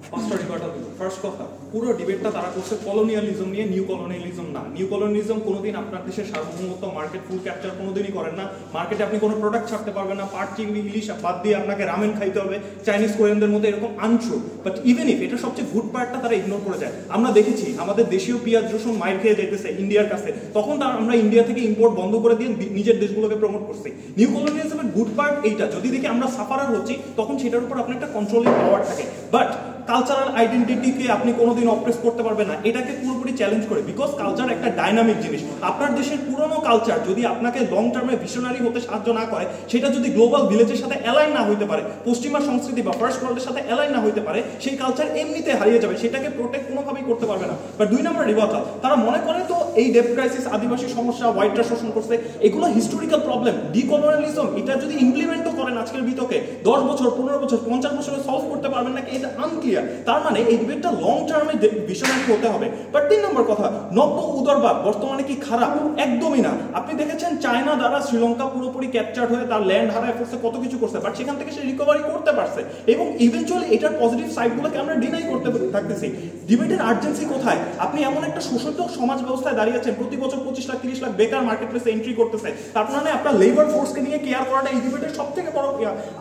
ফার্স্ট বিষয়টা হলো ফার্স্ট কথা, পুরো ডিবেটটা তারা করছে কলোনিয়ালিজম নিয়ে, নিউ কলোনিয়ালিজম না। নিউ কলোনিয়ালিজম কোনোদিন আপনার দেশের সার্বভৌমত্ব, মার্কেট ফুল ক্যাপচার কোনোদিনই করেন না। মার্কেটে আপনি কোনো প্রোডাক্ট ছাড়তে পারবেন না, পাট চিংড়ি ইলিশ বাদ দিয়ে আপনাকে রামেন খাইতে হবে চাইনিজ কোরিয়ানদের মধ্যে, এরকম আনট্রু। বাট ইভেন ইফ এটা সবচেয়ে গুড পার্টটা তারা ইগনোর করে যায়। আমরা দেখেছি আমাদের দেশীয় পেঁয়াজ রসুন মাইর খেয়ে যেতেছে ইন্ডিয়ার কাছে, তখন আমরা ইন্ডিয়া থেকে ইম্পোর্ট বন্ধ করে দিয়ে নিজের দেশগুলোকে প্রমোট করছি। নিউ কলোনিয়ালিজমের গুড পার্ট এইটা, যদি দেখি আমরা সাফারার হচ্ছি তখন সেটার উপর আপনার একটা কন্ট্রোলিং পাওয়ার থাকে। বাট কালচারাল আইডেন্টিটিকে আপনি কোনোদিন অপ্রেস করতে পারবেন না, এটাকে পুরোপুরি চ্যালেঞ্জ করে। বিকজ কালচার একটা ডাইনামিক জিনিস। আপনার দেশের পুরনো কালচার যদি আপনাকে লং টার্মে ভিশনারি হতে সাহায্য না করে, সেটা যদি গ্লোবাল ভিলেজের সাথে অ্যালাইন না হইতে পারে, পশ্চিমা সংস্কৃতি বা ফার্স্ট ওয়ার্ল্ডের সাথে অ্যালাইন না হইতে পারে, সেই কালচার এমনিতে হারিয়ে যাবে, সেটাকে প্রোটেক্ট কোনোভাবেই করতে পারবে না। বাট 2 নম্বর রিভার্সাল, তারা মনে করে তো এই ডেপ ক্রাইসিস, আদিবাসী সমস্যা, হোয়াইটরা শোষণ করছে, এগুলো হিস্টোরিক্যাল প্রবলেম। ডিকলোনিয়ালিজম এটা যদি ইমপ্লিমেন্টও করেন আজকের বিতকে 10 বছর 15 বছর 50 বছরে সলভ করতে পারবেন নাকি, এটা আনক্লিয়ার। তার মানে এই ডিবেটটা লং টার্মে ভিশনারি হতে হবে। বাট 3 নম্বর কথা, নব্য উদারবাদ বর্তমানে কি খারাপ? একদমই না। আপনি দেখেছেন চায়না দ্বারা শ্রীলঙ্কা পুরোপুরি ক্যাপচার্ড হয়ে তার ল্যান্ড হারায় ফেলছে, কত কিছু করছে, বাট সেখান থেকে সে রিকভারি করতে পারছে এবং ইভেনচুয়ালি এটার পজিটিভ সাইডগুলোকে আমরা ডিনাই করতে থাকতেছি। ডিবেটের আর্জেন্সি কোথায়? আপনি এমন একটা শোষিত সমাজ ব্যবস্থায় দাঁড়িয়েছেন, প্রতি বছর 25 লাখ 30 লাখ বেকার মার্কেট প্লেসে এন্ট্রি করতেছে, তার মানে আপনার লেবার ফোর্সকে নিয়ে কেয়ার করাটা এই ডিবেটের সবথেকে বড়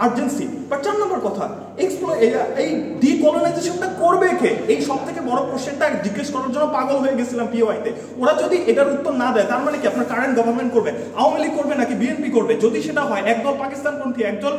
আর্জেন্সি। বাট 4 নম্বর কথা, এই ডিকলোনাইজেশনটা করবে কে? এই সবথেকে বড় কোশ্চেনটা জিজ্ঞেস করার জন্য পাগল হয়ে গেছিলাম পিওআইতে। ওরা যদি এটার উত্তর না দেয়, তার মানে কি আপনার কারেন্ট গভর্নমেন্ট করবে? আওয়ামী লীগ করবে নাকি বিএনপি করবে? যদি সেটা হয়, একদল পাকিস্তানপন্থী, একদল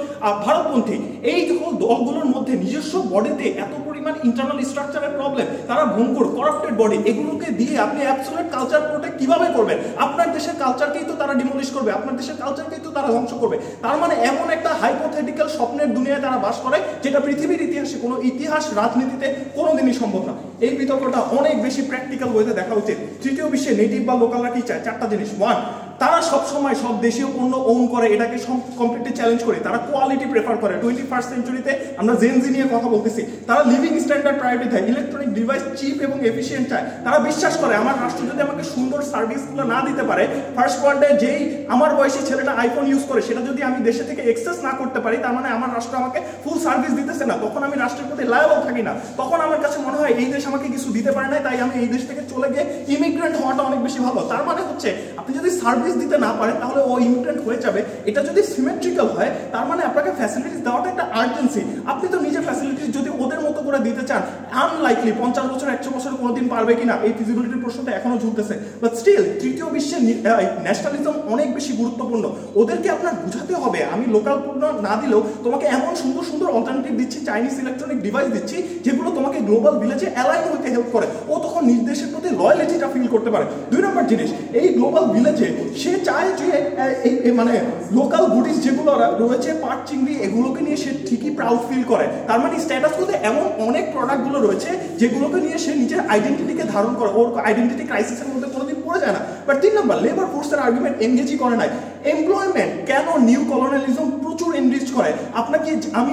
ভারতপন্থী, এই দলগুলোর মধ্যে নিজস্ব বডিতে এত পরিমাণ ইন্টারনাল স্ট্রাকচারের প্রবলেম, তারা ভঙ্গুর করাপ্টেড বডি, এগুলোকে দিয়ে আপনি অ্যাবসলিউট কালচার প্রোটেক্ট কিভাবে করবেন? আপনার দেশের কালচারকেই তো তারা ডিমলিশ করবে, আপনার দেশের কালচারকেই তো তারা ধ্বংস করবে। তার মানে এমন একটা হাইপোথেটিক্যাল স্বপ্নের দুনিয়ায় তারা বাস করে, যেটা পৃথিবীর ইতিহাসে কোনো ইতিহাস রাজনীতিতে কোনোদিনই সম্ভব না। এই বিতর্কটা অনেক বেশি প্র্যাকটিক্যাল ওয়েতে দেখা উচিত। তৃতীয় বিশ্বে নেটিভ বা লোকালরা কি চায়? 4টা জিনিস। 1, তারা সব সময় সব দেশীয় পণ্য ওন করে, এটাকে কমপ্লিটলি চ্যালেঞ্জ করে। তারা কোয়ালিটি প্রেফার করে। 21st সেঞ্চুরিতে আমরা জেনজি নিয়ে কথা বলতেছি। তারা লিভিং স্ট্যান্ডার্ড প্রায়োরিটি দেয়, ইলেকট্রনিক ডিভাইস চিপ এবং এফিশিয়েন্ট চায়। তারা বিশ্বাস করে আমার রাষ্ট্র যদি আমাকে সুন্দর সার্ভিসগুলো না দিতে পারে, ফার্স্ট ওয়ার্ল্ডে যেই আমার বয়সী ছেলেটা আইফোন ইউজ করে, সেটা যদি আমি দেশে থেকে এক্সেস না করতে পারি, তার মানে আমার রাষ্ট্র আমাকে ফুল সার্ভিস দিতেছে না। তখন আমি রাষ্ট্রের প্রতি লায়াবল থাকি না। তখন আমার কাছে মনে হয় এই দেশ আমাকে কিছু দিতে পারে না, তাই আমি এই দেশ থেকে চলে গিয়ে ইমিগ্রেন্ট হওয়াটা অনেক বেশি ভালো। তার মানে হচ্ছে আপনি যদি সার্ভিস দিতে না পারেন, তাহলে ও ইমিগ্রেন্ট হয়ে যাবে। এটা যদি সিমেট্রিক্যাল হয়, তার মানে আপনাকে ফ্যাসিলিটিস দেওয়াটা একটা আর্জেন্সি। আপনি তো নিজের ফ্যাসিলিটিস যদি ওদের মতো করে দিতে চান, আনলাইকলি 50 বছর 100 বছর কোনোদিন পারবে কিনা, এই ফিজিবিলিটির প্রশ্নটা এখনো ঝুলতেছে। বাট স্টিল তৃতীয় বিশ্বে ন্যাশনালিজম অনেক বেশি গুরুত্বপূর্ণ। ওদেরকে আপনার বুঝাতে হবে, আমি লোকাল পণ্য না দিলেও তোমাকে এমন সুন্দর সুন্দর অল্টারনেটিভ দিচ্ছি, চাইনিজ ইলেকট্রনিক ডিভাইস দিচ্ছি, যেগুলো তোমাকে গ্লোবাল ভিলেজে অ্যালাইন হতে হেল্প করে। ও তখন নিজ দেশের প্রতি লয়ালিটিটা ফিল করতে পারে। 2 নম্বর জিনিস, এই গ্লোবাল ভিলেজে সে চায় যে মানে লোকাল গুডিস যেগুলো রয়েছে, পাট চিংড়ি, এগুলোকে নিয়ে সে ঠিকই প্রাউড ফিল করে। তার মানে স্ট্যাটাস কোতে এমন অনেক প্রোডাক্টগুলো রয়েছে যেগুলোকে নিয়ে সে নিজের আইডেন্টিটিকে ধারণ করে, ওর আইডেন্টিটি ক্রাইসিসের মধ্যে কোনোদিন পড়ে যায় না। বাট 3 নম্বর, লেবার ফোর্সের আর্গুমেন্ট এনগেজই করে নাই। এমপ্লয়মেন্ট কেন নিউ কলোনিয়ালিজম প্রচুর এনরিচ করে? আপনাকে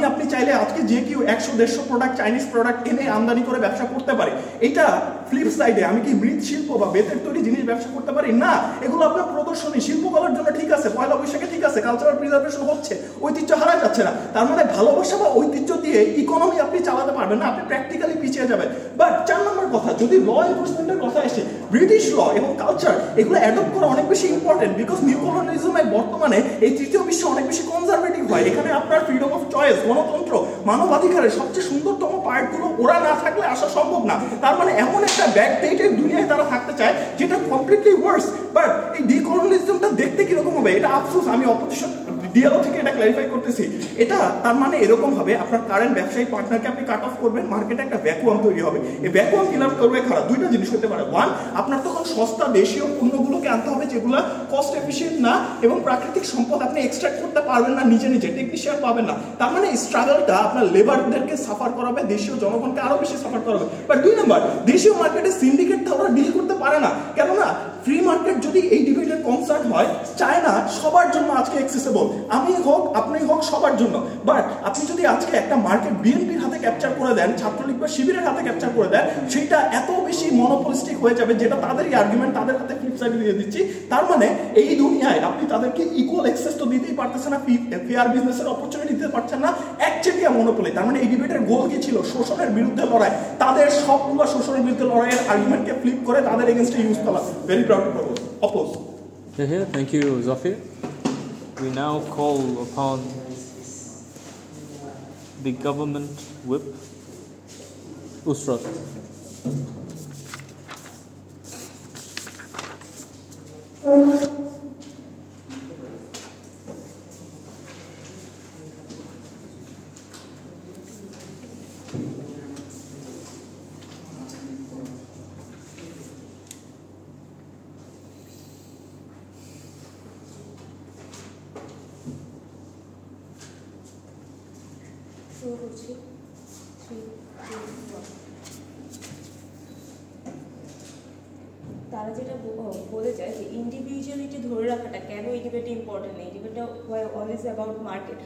আপনি চাইলে আজকে যে কেউ 100-150 প্রোডাক্ট, চাইনিজ প্রোডাক্ট এনে আমদানি করে ব্যবসা করতে পারে। এটা ফ্লিপ সাইডে আমি কি মৃৎশিল্প বা বেতের তৈরি জিনিস ব্যবসা করতে পারি? না। এগুলো আপনার প্রদর্শনী শিল্পকলার জন্য ঠিক আছে, পয়লা বৈশাখে ঠিক আছে, কালচারাল প্রিজার্ভেশন হচ্ছে, ঐতিহ্য হারা যাচ্ছে না। তার মানে ভালোবাসা বা ঐতিহ্য দিয়ে ইকোনমি আপনি চালাতে পারবেন না, আপনি প্র্যাকটিক্যালি পিছিয়ে যাবেন। বাট 4 নম্বর কথা, যদি ল এনফোর্সমেন্টের কথা আসে, ব্রিটিশ ল এবং কালচার এগুলো অ্যাডপ্ট করা অনেক বেশি ইম্পর্টেন্ট। বিকজ নিউ কলোনিয়ালিজমে বর্তমানে এই তৃতীয় বিশ্ব অনেক বেশি কনজারভেটিভ হয়। এখানে আপনার ফ্রিডম অফ চয়েস, গণতন্ত্র, মানবাধিকারের সবচেয়ে সুন্দরতম পার্টগুলো ওরা না থাকলে আসা সম্ভব না। তার মানে এমন একটা ব্যাকডেটেড দুনিয়ায় তারা থাকতে চায় যেটা কমপ্লিটলি ওয়ার্স। বাট এই ডিকলোনিয়ালিজমটা দেখতে কিরকম হবে? এটা আফসোস, আমি অপোজিশন ডিএলও থেকে এটা ক্লারিফাই করতেছি। এটা তার মানে এরকম হবে, আপনার কারেন্ট ব্যবসায়ী পার্টনারকে আপনি কাট অফ করবেন, মার্কেটে একটা ভ্যাকুয়াম তৈরি হবে। এই ভ্যাকুয়াম ফিল করবে খারাপ 2টা জিনিস হতে পারে। 1, আপনার তখন সস্তা দেশীয় পণ্যগুলোকে আনতে হবে যেগুলো কস্ট এফিশিয়েন্ট না, এবং প্রাকৃতিক সম্পদ আপনি এক্সট্রাক্ট করতে পারবেন না নিজে নিজে, টেকনিশিয়ান পাবেন না। তার মানে স্ট্রাগলটা আপনার লেবারদেরকে সাফার করাবে, দেশীয় জনগণকে আরো বেশি সাফার করাবে। বাট 2 নম্বর, দেশীয় মার্কেটে সিন্ডিকেটটা ওরা ডিল করতে পারে না। কেননা ফ্রি মার্কেট যদি এই ডিবেটের কনসার্ট হয়, চায়না সবার জন্য আজকে অ্যাক্সেসেবল। আমি হোক আপনি হোক সবার জন্য। বাট আপনি যদি আজকে একটা মার্কেট বিএনপির হাতে ক্যাপচার করে দেন, ছাত্রলীগ বা শিবিরের হাতে ক্যাপচার করে দেন, সেটা এত বেশি মনোপলিস্টিক হয়ে যাবে, যেটা তাদেরই আর্গুমেন্ট, তাদের হাতে ফ্লিপ সাইডে দিয়ে দিচ্ছি। তার মানে এই দুনিয়ায় আপনি তাদেরকে ইকুয়াল অ্যাক্সেস তো দিতেই পারতেছেন না, ফেয়ার বিজনেসের অপরচুনিটি দিতে পারছেন না, একচেটিয়া মনোপলি। তার মানে এই ডিবেটের গোল কি ছিল? শোষণের বিরুদ্ধে লড়াই। তাদের সবগুলো শোষণের বিরুদ্ধে লড়াইয়ের আর্গুমেন্টকে ফ্লিপ করে তাদের এগেইনস্টে ইউজ করা। Very proud to oppose. Yeah, thank you, Zafir. We now call upon the government whip, Usrat. তারা যেটা বলে যায় যে ইন্ডিভিজুয়ালিটি ধরে রাখাটা কেন এই ডিবেটে ইম্পর্টেন্ট, এই ডিবেটটা অলওয়েজ অ্যাবাউট মার্কেট।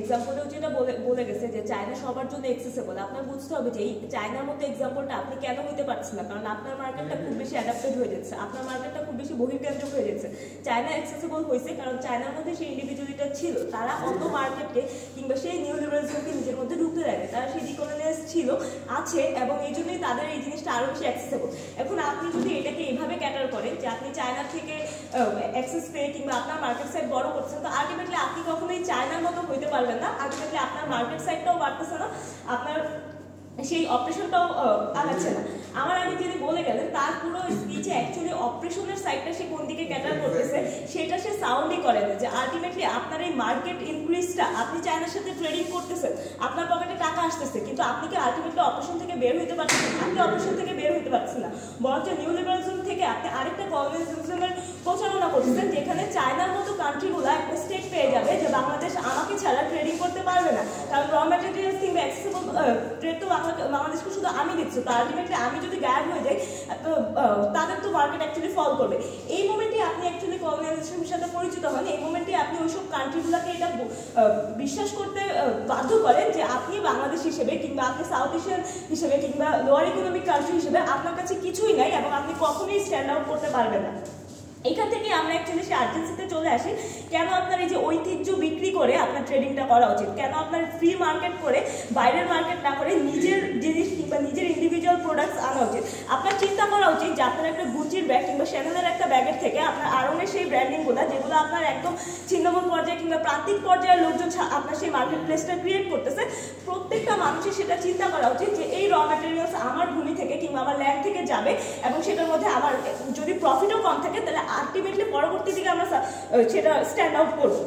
এক্সাম্পলেও যেটা বলে গেছে যে চায়না সবার জন্য এক্সেসেবল। আপনার বুঝতে হবে যে এই চায়নার মতো এক্সাম্পলটা আপনি কেন হইতে পারছেন না, কারণ আপনার মার্কেটটা খুব বেশি অ্যাডাপ্টেড হয়ে যাচ্ছে, আপনার মার্কেটটা খুব বেশি বহির্কেন্দ্রিক হয়ে যাচ্ছে। চায়না অ্যাক্সেসেবল হয়েছে কারণ চায়নার মধ্যে সেই ইন্ডিভিজুয়ালিটা ছিল, তারা অন্য মার্কেটকে কিংবা সেই নিউ লিবারালিজমকে নিজের মধ্যে ঢুকতে দেয়নি, তারা সেই ডিকলোনিয়াস ছিল, আছে, এবং এই জন্যই তাদের এই জিনিসটা আরও বেশি অ্যাক্সেসেবল। এখন আপনি যদি এটাকে এইভাবে ক্যাটার করেন যে আপনি চায়না থেকে অ্যাক্সেস পেয়ে কিংবা আপনার মার্কেট সাইড বড় করছেন, তো আলটিমেটলি আপনি কখনোই চায়নার মতো হইতে পারবেন না। আলটিমেটলি আপনার মার্কেট সাইডটাও বাড়তেছে না, আপনার সেই অপারেশনটাও আগাচ্ছে না। আমার আগে যিনি বলে গেলেন তার পুরো স্পিচে অ্যাকচুয়ালি অপারেশনের সাইডটা সে কোন দিকে ক্যাটার করতেছে সেটা সে সাউন্ডই করে না, যে আলটিমেটলি আপনার এই মার্কেট ইনক্রিজটা, আপনি চায়নার সাথে ট্রেডিং করতেছেন, আপনার পকেটে টাকা আসতেছে, কিন্তু আপনি কি আলটিমেটলি অপারেশন থেকে বের হইতে পারছেন? আপনি অপারেশন থেকে বের হইতে পারছেন না, বরঞ্চ নিউ লিবারালিজম থেকে আপনি আরেকটা কমিউনিজমের প্রচারণা করতেছেন, যেখানে চায়নার মতো কান্ট্রিগুলো একটা স্টেট পেয়ে যাবে যে বাংলাদেশ আমাকে ছাড়া ট্রেডিং করতে পারবে না, কারণ র ম্যাটেরিয়ালস কিংবা অ্যাক্সেসেবল ট্রেড তো বাংলাদেশকে শুধু আমি দিচ্ছি, তো আলটিমেটলি আমি যদি গায়েব হয়ে যাই তো তাদের তো মার্কেট অ্যাকচুয়ালি ফল করবে। এই মোমেন্টে আপনি অ্যাকচুয়ালি কমিউনিজমের সাথে পরিচিত হন, এই মোমেন্টে আপনি ওইসব কান্ট্রিগুলোকে এটা বিশ্বাস করতে বাধ্য করেন যে আপনি বাংলাদেশ হিসেবে কিংবা আপনি সাউথ এশিয়ান হিসেবে কিংবা লোয়ার ইকোনমিক কান্ট্রি হিসেবে আপনার কাছে কিছুই নাই এবং আপনি কখনোই স্ট্যান্ড আউট করতে পারবেন না। এখান থেকে আমরা অ্যাকচুয়ালি সেই আর্জেন্সিতে চলে আসি, কেন আপনার এই যে ঐতিহ্য বিক্রি করে আপনার ট্রেডিংটা করা উচিত, কেন আপনার ফ্রি মার্কেট করে বাইরের মার্কেট না করে নিজের জিনিস কিংবা নিজের ইন্ডিভিজুয়াল প্রোডাক্টস আনা উচিত। আপনার চিন্তা করা উচিত যে আপনার একটা গুচির ব্যাগ কিংবা শ্যানেলের একটা ব্যাগের থেকে আপনার আরনের সেই ব্র্যান্ডিংগুলো যেগুলো আপনার একদম ছিন্নমূল পর্যায়ে কিংবা প্রান্তিক পর্যায়ের লোকজন আপনার সেই মার্কেট প্লেসটা ক্রিয়েট করতেছে, প্রত্যেকটা মানুষের সেটা চিন্তা করা উচিত যে এই র ম্যাটেরিয়ালস আমার ভূমি থেকে কিংবা আমার ল্যান্ড থেকে যাবে এবং সেটার মধ্যে আমার যদি প্রফিটও কম থাকে তাহলে আলটিমেটলি পরবর্তী দিকে আমরা সেটা স্ট্যান্ড আউট করবো।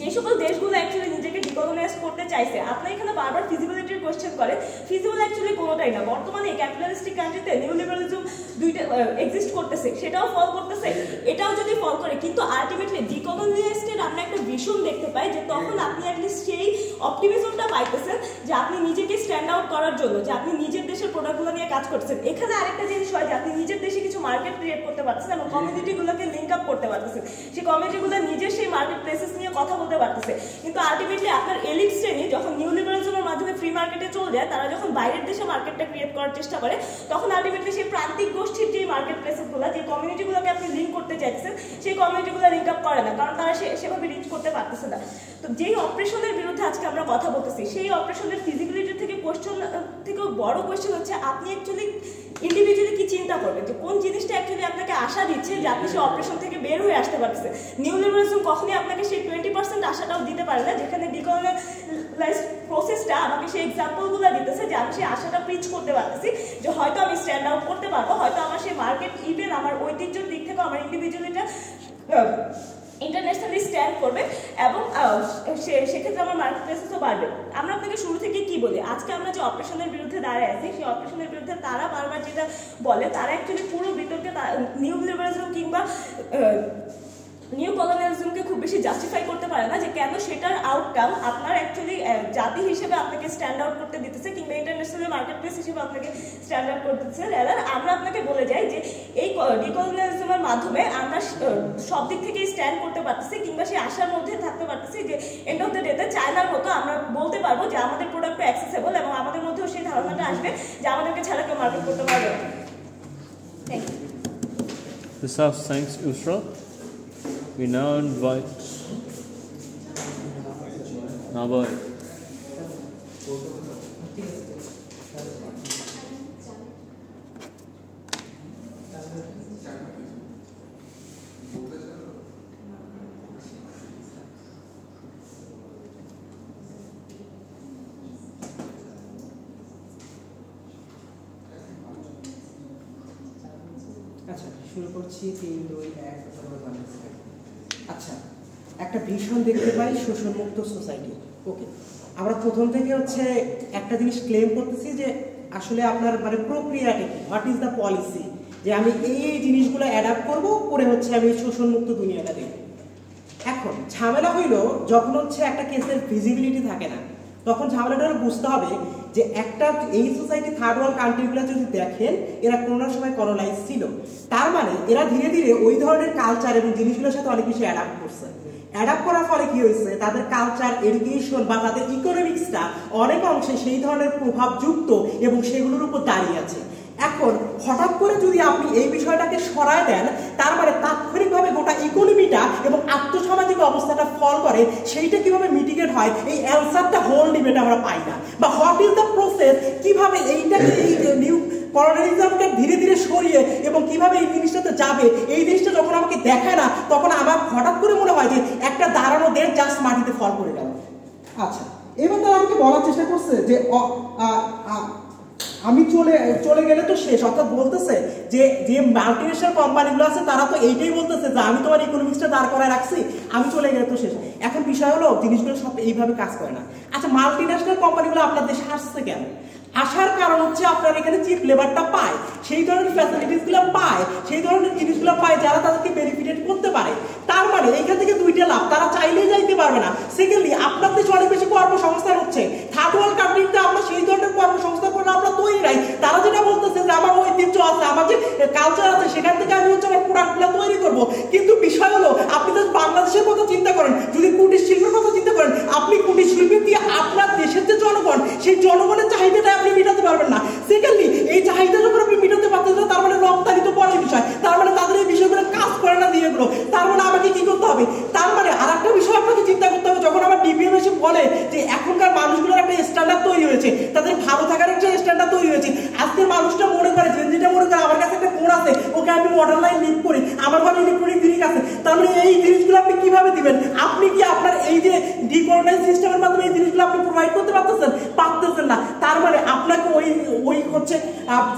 যে সকল দেশগুলো অ্যাকচুয়ালি নিজেকে ডিকলোনাইজ করতে চাইছে, আপনার এখানে বারবার ফিজিবিলিটির কোয়েশ্চেন করে, ফিজিবল অ্যাকচুয়ালি কোনোটাই না। বর্তমানে ক্যাপিটালিস্টিক কান্ট্রিতে নিউ লিবারালিজম দুইটা এক্সিস্ট করতেছে, সেটাও ফল করতেছে, এটাও যদি ফল করে, কিন্তু আলটিমেটলি ডিকলোনাইজের আমরা একটা ভিশন দেখতে পাই যে তখন আপনি অ্যাটলিস্ট সেই অপটিমিজমটা পাইতেছেন যে আপনি নিজেকে স্ট্যান্ড আউট করার জন্য, যে আপনি নিজের দেশের প্রোডাক্টগুলো নিয়ে কাজ করছেন। এখানে আরেকটা জিনিস হয় যে আপনি নিজের দেশে কিছু মার্কেট ক্রিয়েট করতে পারতেছেন এবং কমিউনিটিগুলোকে লিঙ্ক আপ করতে পারতেছেন, সেই কমিউনিটিগুলো নিজের সেই মার্কেট প্লেসেস নিয়ে কথা বলতে পারতেছে। কিন্তু আলটিমেটলি আপনার এলিট শ্রেণী যখন নিউ লিবারালিজমের মাধ্যমে ফ্রি মার্কেটে চলে যায়, তারা যখন বাইরের দেশে মার্কেটটা ক্রিয়েট করার চেষ্টা করে, তখন আলটিমেটলি সেই প্রান্তিক গোষ্ঠীর যে মার্কেট প্লেসেসগুলো, যে কমিউনিটিগুলোকে আপনি লিঙ্ক করতে চাইছেন, সেই কমিউনিটিগুলো লিঙ্ক আপ করে না, কারণ তারা সেভাবে রিচ করতে পারতেছে না। তো যেই অপারেশনের বিরুদ্ধে আজকে আমরা কথা বলতেছি, সেই অপারেশনের ফিজিবিলিটি থেকে কোয়েশ্চেন থেকেও বড় কোয়েশ্চেন হচ্ছে আপনি অ্যাকচুয়ালি ইন্ডিভিজুয়ালি কি চিন্তা করবেন, যে কোন জিনিসটা অ্যাকচুয়ালি আপনাকে আশা দিচ্ছে যে আপনি সেই অপারেশন থেকে বের হয়ে আসতে পারতেছেন। নিউ লিবারালিজম কখনই আপনাকে সেই 20% আশাটাও দিতে পারে না, যেখানে ডিকলোনাইজ প্রসেসটা আমাকে সেই এক্সাম্পলগুলো দিতেছে যে আমি সেই আশাটা প্রিচ করতে পারতেছি যে হয়তো আমি স্ট্যান্ড আউট করতে পারবো, হয়তো আমার সেই মার্কেট ইভেন আমার ঐতিহ্যের দিক থেকে আমার ইন্ডিভিজুয়ালিটা ইন্টারন্যাশনালি স্ট্যান্ড করবে এবং সেক্ষেত্রে আমার মার্কেট প্লেসেসও বাড়বে। আমরা আপনাকে শুরু থেকে কি বলি, আজকে আমরা যে অপারেশনের বিরুদ্ধে দাঁড়ায় আছি, সেই অপারেশনের বিরুদ্ধে তারা বারবার যেটা বলে, তারা অ্যাকচুয়ালি পুরো বিতর্কে নিউ লিবারালিজম কিংবা নিউ কলোনিয়ালিজমকে খুব বেশি জাস্টিফাই করতে পারে না যে কেন সেটার আউটকাম আপনার অ্যাকচুয়ালি জাতি হিসেবে আপনাকে স্ট্যান্ড আউট করতে দিতেছে কিংবা ইন্টারন্যাশনাল মার্কেট প্লেস হিসেবে আপনাকে স্ট্যান্ড আউট করতেছে। আমরা আপনাকে বলে যাই যে এই ডিকলোনিয়ালিজমের মাধ্যমে আমরা সব দিক থেকেই স্ট্যান্ড করতে পারতেছি কিংবা সেই আশার মধ্যে থাকতে পারতেছি যে এন্ড অফ দ্য ডেতে চায়নার মতো আমরা বলতে পারবো যে আমাদের প্রোডাক্টটা অ্যাক্সেসেবল এবং আমাদের মধ্যেও সেই ধারণাটা আসবে যে আমাদেরকে ছাড়া কেউ মার্কেট করতে পারবে না। Thank you. This house, thanks Usra. We now invite Nabai. আচ্ছা, শুরু করছি 3, 2, 1। আচ্ছা, একটা ভীষণ দেখতে পাই শোষণমুক্ত সোসাইটি। ওকে, আমরা প্রথম থেকে হচ্ছে একটা জিনিস ক্লেম করতেছি যে আসলে আপনার মানে প্রক্রিয়াটা কি, হোয়াট ইজ দ্য পলিসি, যে আমি এই জিনিসগুলো অ্যাডাপ্ট করবো করে হচ্ছে আমি শোষণমুক্ত দুনিয়াটা দেখব। এখন ঝামেলা হইল যখন হচ্ছে একটা কেসের ভিজিবিলিটি থাকে না, তখন ঝামেলাটা বুঝতে হবে যে একটা এই সোসাইটি থার্ড ওয়ার্ল্ড কান্ট্রিগুলো যদি দেখেন এরা কোনো সময় কলোনাইজ ছিল, তার মানে এরা ধীরে ধীরে ওই ধরনের কালচার এবং জিনিসগুলোর সাথে অনেক বেশি অ্যাডাপ্ট করছে। অ্যাডাপ্ট করার ফলে কি হয়েছে, তাদের কালচার, এডুকেশন বা তাদের ইকোনমিক্সটা অনেক অংশে সেই ধরনের প্রভাবযুক্ত এবং সেগুলোর উপর দাঁড়িয়ে আছে। এখন হঠাৎ করে যদি আপনি এই বিষয়টাকে সরায় দেন, তার মানে তাৎক্ষণিকভাবে গোটা ইকোনমিটা এবং আর্থসামাজিক অবস্থাটা ফল করে, সেইটা কিভাবে মিটিগেট হয় এই অ্যান্সারটা হোল ডিবেট আমরা পাই না। বা হোয়াট ইজ দ্য প্রসেস, কিভাবে এইটাকে এই নিউ কলোনিয়ালিজমকে ধীরে ধীরে সরিয়ে এবং কিভাবে এই জিনিসটাতে যাবে, এই জিনিসটা যখন আমাকে দেখায় না, তখন আমার হঠাৎ করে মনে হয় যে একটা দাঁড়ানো দেশ জাস্ট মাটিতে ফল করে গেল। আচ্ছা, এবার তারা আমাকে বলার চেষ্টা করছে যে আমি চলে গেলে তো শেষ, অর্থাৎ বলতেছে যে যে মাল্টিনেশনাল কোম্পানিগুলো আছে তারা তো এইটাই বলতেছে যে আমি তোমার ইকোনমিক্সটা দাঁড় করায় রাখছি, আমি চলে গেলে তো শেষ। এখন বিষয় হলো জিনিসগুলো সব এইভাবে কাজ করে না। আচ্ছা, মাল্টিনেশনাল কোম্পানিগুলো আপনার দেশে আসছে কেন? আসার কারণ হচ্ছে আপনার এখানে চিপ লেবারটা পায়, সেই ধরনের ফ্যাসিলিটিসগুলো পায়, সেই ধরনের জিনিসগুলো পায় যারা তাদেরকে বেনিফিটেড করতে পারে। তার মানে এইখান থেকে দুইটা লাভ, তারা চাইলেই যাইতে পারবে না। সেকেন্ডলি, আপনার দেশে অনেক বেশি কর্মসংস্থান হচ্ছে। থার্ড ওয়ার্ল্ড কান্ট্রিতে আমরা সেই ধরনের কর্মসংস্থান করলে আমরা তৈরি নাই। তারা যেটা বলতেছে যে আমার ঐতিহ্য আছে, আমার যে কালচার আছে, সেখান থেকে আমি হচ্ছে আমার প্রোডাক্টগুলো তৈরি করবো। কিন্তু বিষয় হলো, আপনি যদি বাংলাদেশের কথা চিন্তা করেন, যদি কুটির শিল্পের কথা চিন্তা করেন, আপনি কুটির শিল্পে দিয়ে আপনার দেশের যে জনগণ, সেই জনগণের চাহিদাটা আপনি মেটাতে পারবেন না। সেকেন্ডলি, এই চাহিদা যখন আপনি মেটাতে পারতেন না, তার মানে রপ্তানি তো পরের বিষয়, তার মানে তাদের এই বিষয়গুলো কাজ করে না দিয়ে এগুলো, তার মানে আমাকে কি করতে হবে? তার মানে আর একটা বিষয় আপনাকে চিন্তা করতে হবে, যখন আমার ডিপিএম এসে বলে যে এখনকার মানুষগুলোর একটা স্ট্যান্ডার্ড তৈরি হয়েছে, তাদের ভালো থাকার একটা স্ট্যান্ডার্ড তৈরি হয়েছে। আজকের মানুষটা মনে করে, যেটা মনে করে আমার কাছে একটা ফোন আছে, ওকে আমি মডার্ন লাইন লিভ করি, আমার ঘরে ইলেকট্রনিক জিনিস আছে, তার মানে এই জিনিসগুলো আপনি কিভাবে দিবেন? আপনি কি আপনার এই যে ডিকলোনাইজ সিস্টেমের মাধ্যমে এই জিনিসগুলো আপনি প্রোভাইড করতে পারতেছেন না? তার মানে আপনাকে ওই হচ্ছে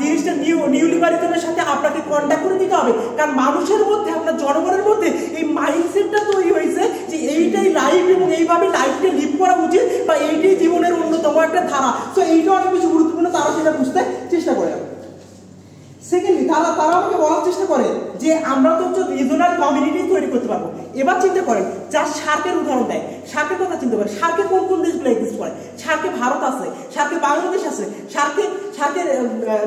জিনিসটা নিউ লিবারেশনের সাথে আপনাকে কন্ট্যাক্ট করে দিতে হবে। কারণ মানুষের মধ্যে, আপনার জনগণের মধ্যে এই মাইন্ডসেটটা তৈরি হয়েছে যে এইটাই লাইফ এবং এইভাবে লাইফটা লিভ করা উচিত, বা এইটাই জীবনের অন্যতম একটা ধারা। তো এইটা অনেক বেশি গুরুত্বপূর্ণ, তারা সেটা বুঝতে চেষ্টা করে। সেকেন্ডলি, তারা আমাকে বলার চেষ্টা করে যে আমরা তো হচ্ছে রিজনাল কমিউনিটি তৈরি করতে পারবো। এবার চিন্তা করেন, যার সার্কের উদাহরণ দেয়, সার্কের কথা চিন্তা করেন, সার্কে কোন কোন দেশগুলো এক্সিস্ট করে? সার্কে ভারত আছে, সার্কে বাংলাদেশ আছে, সার্কে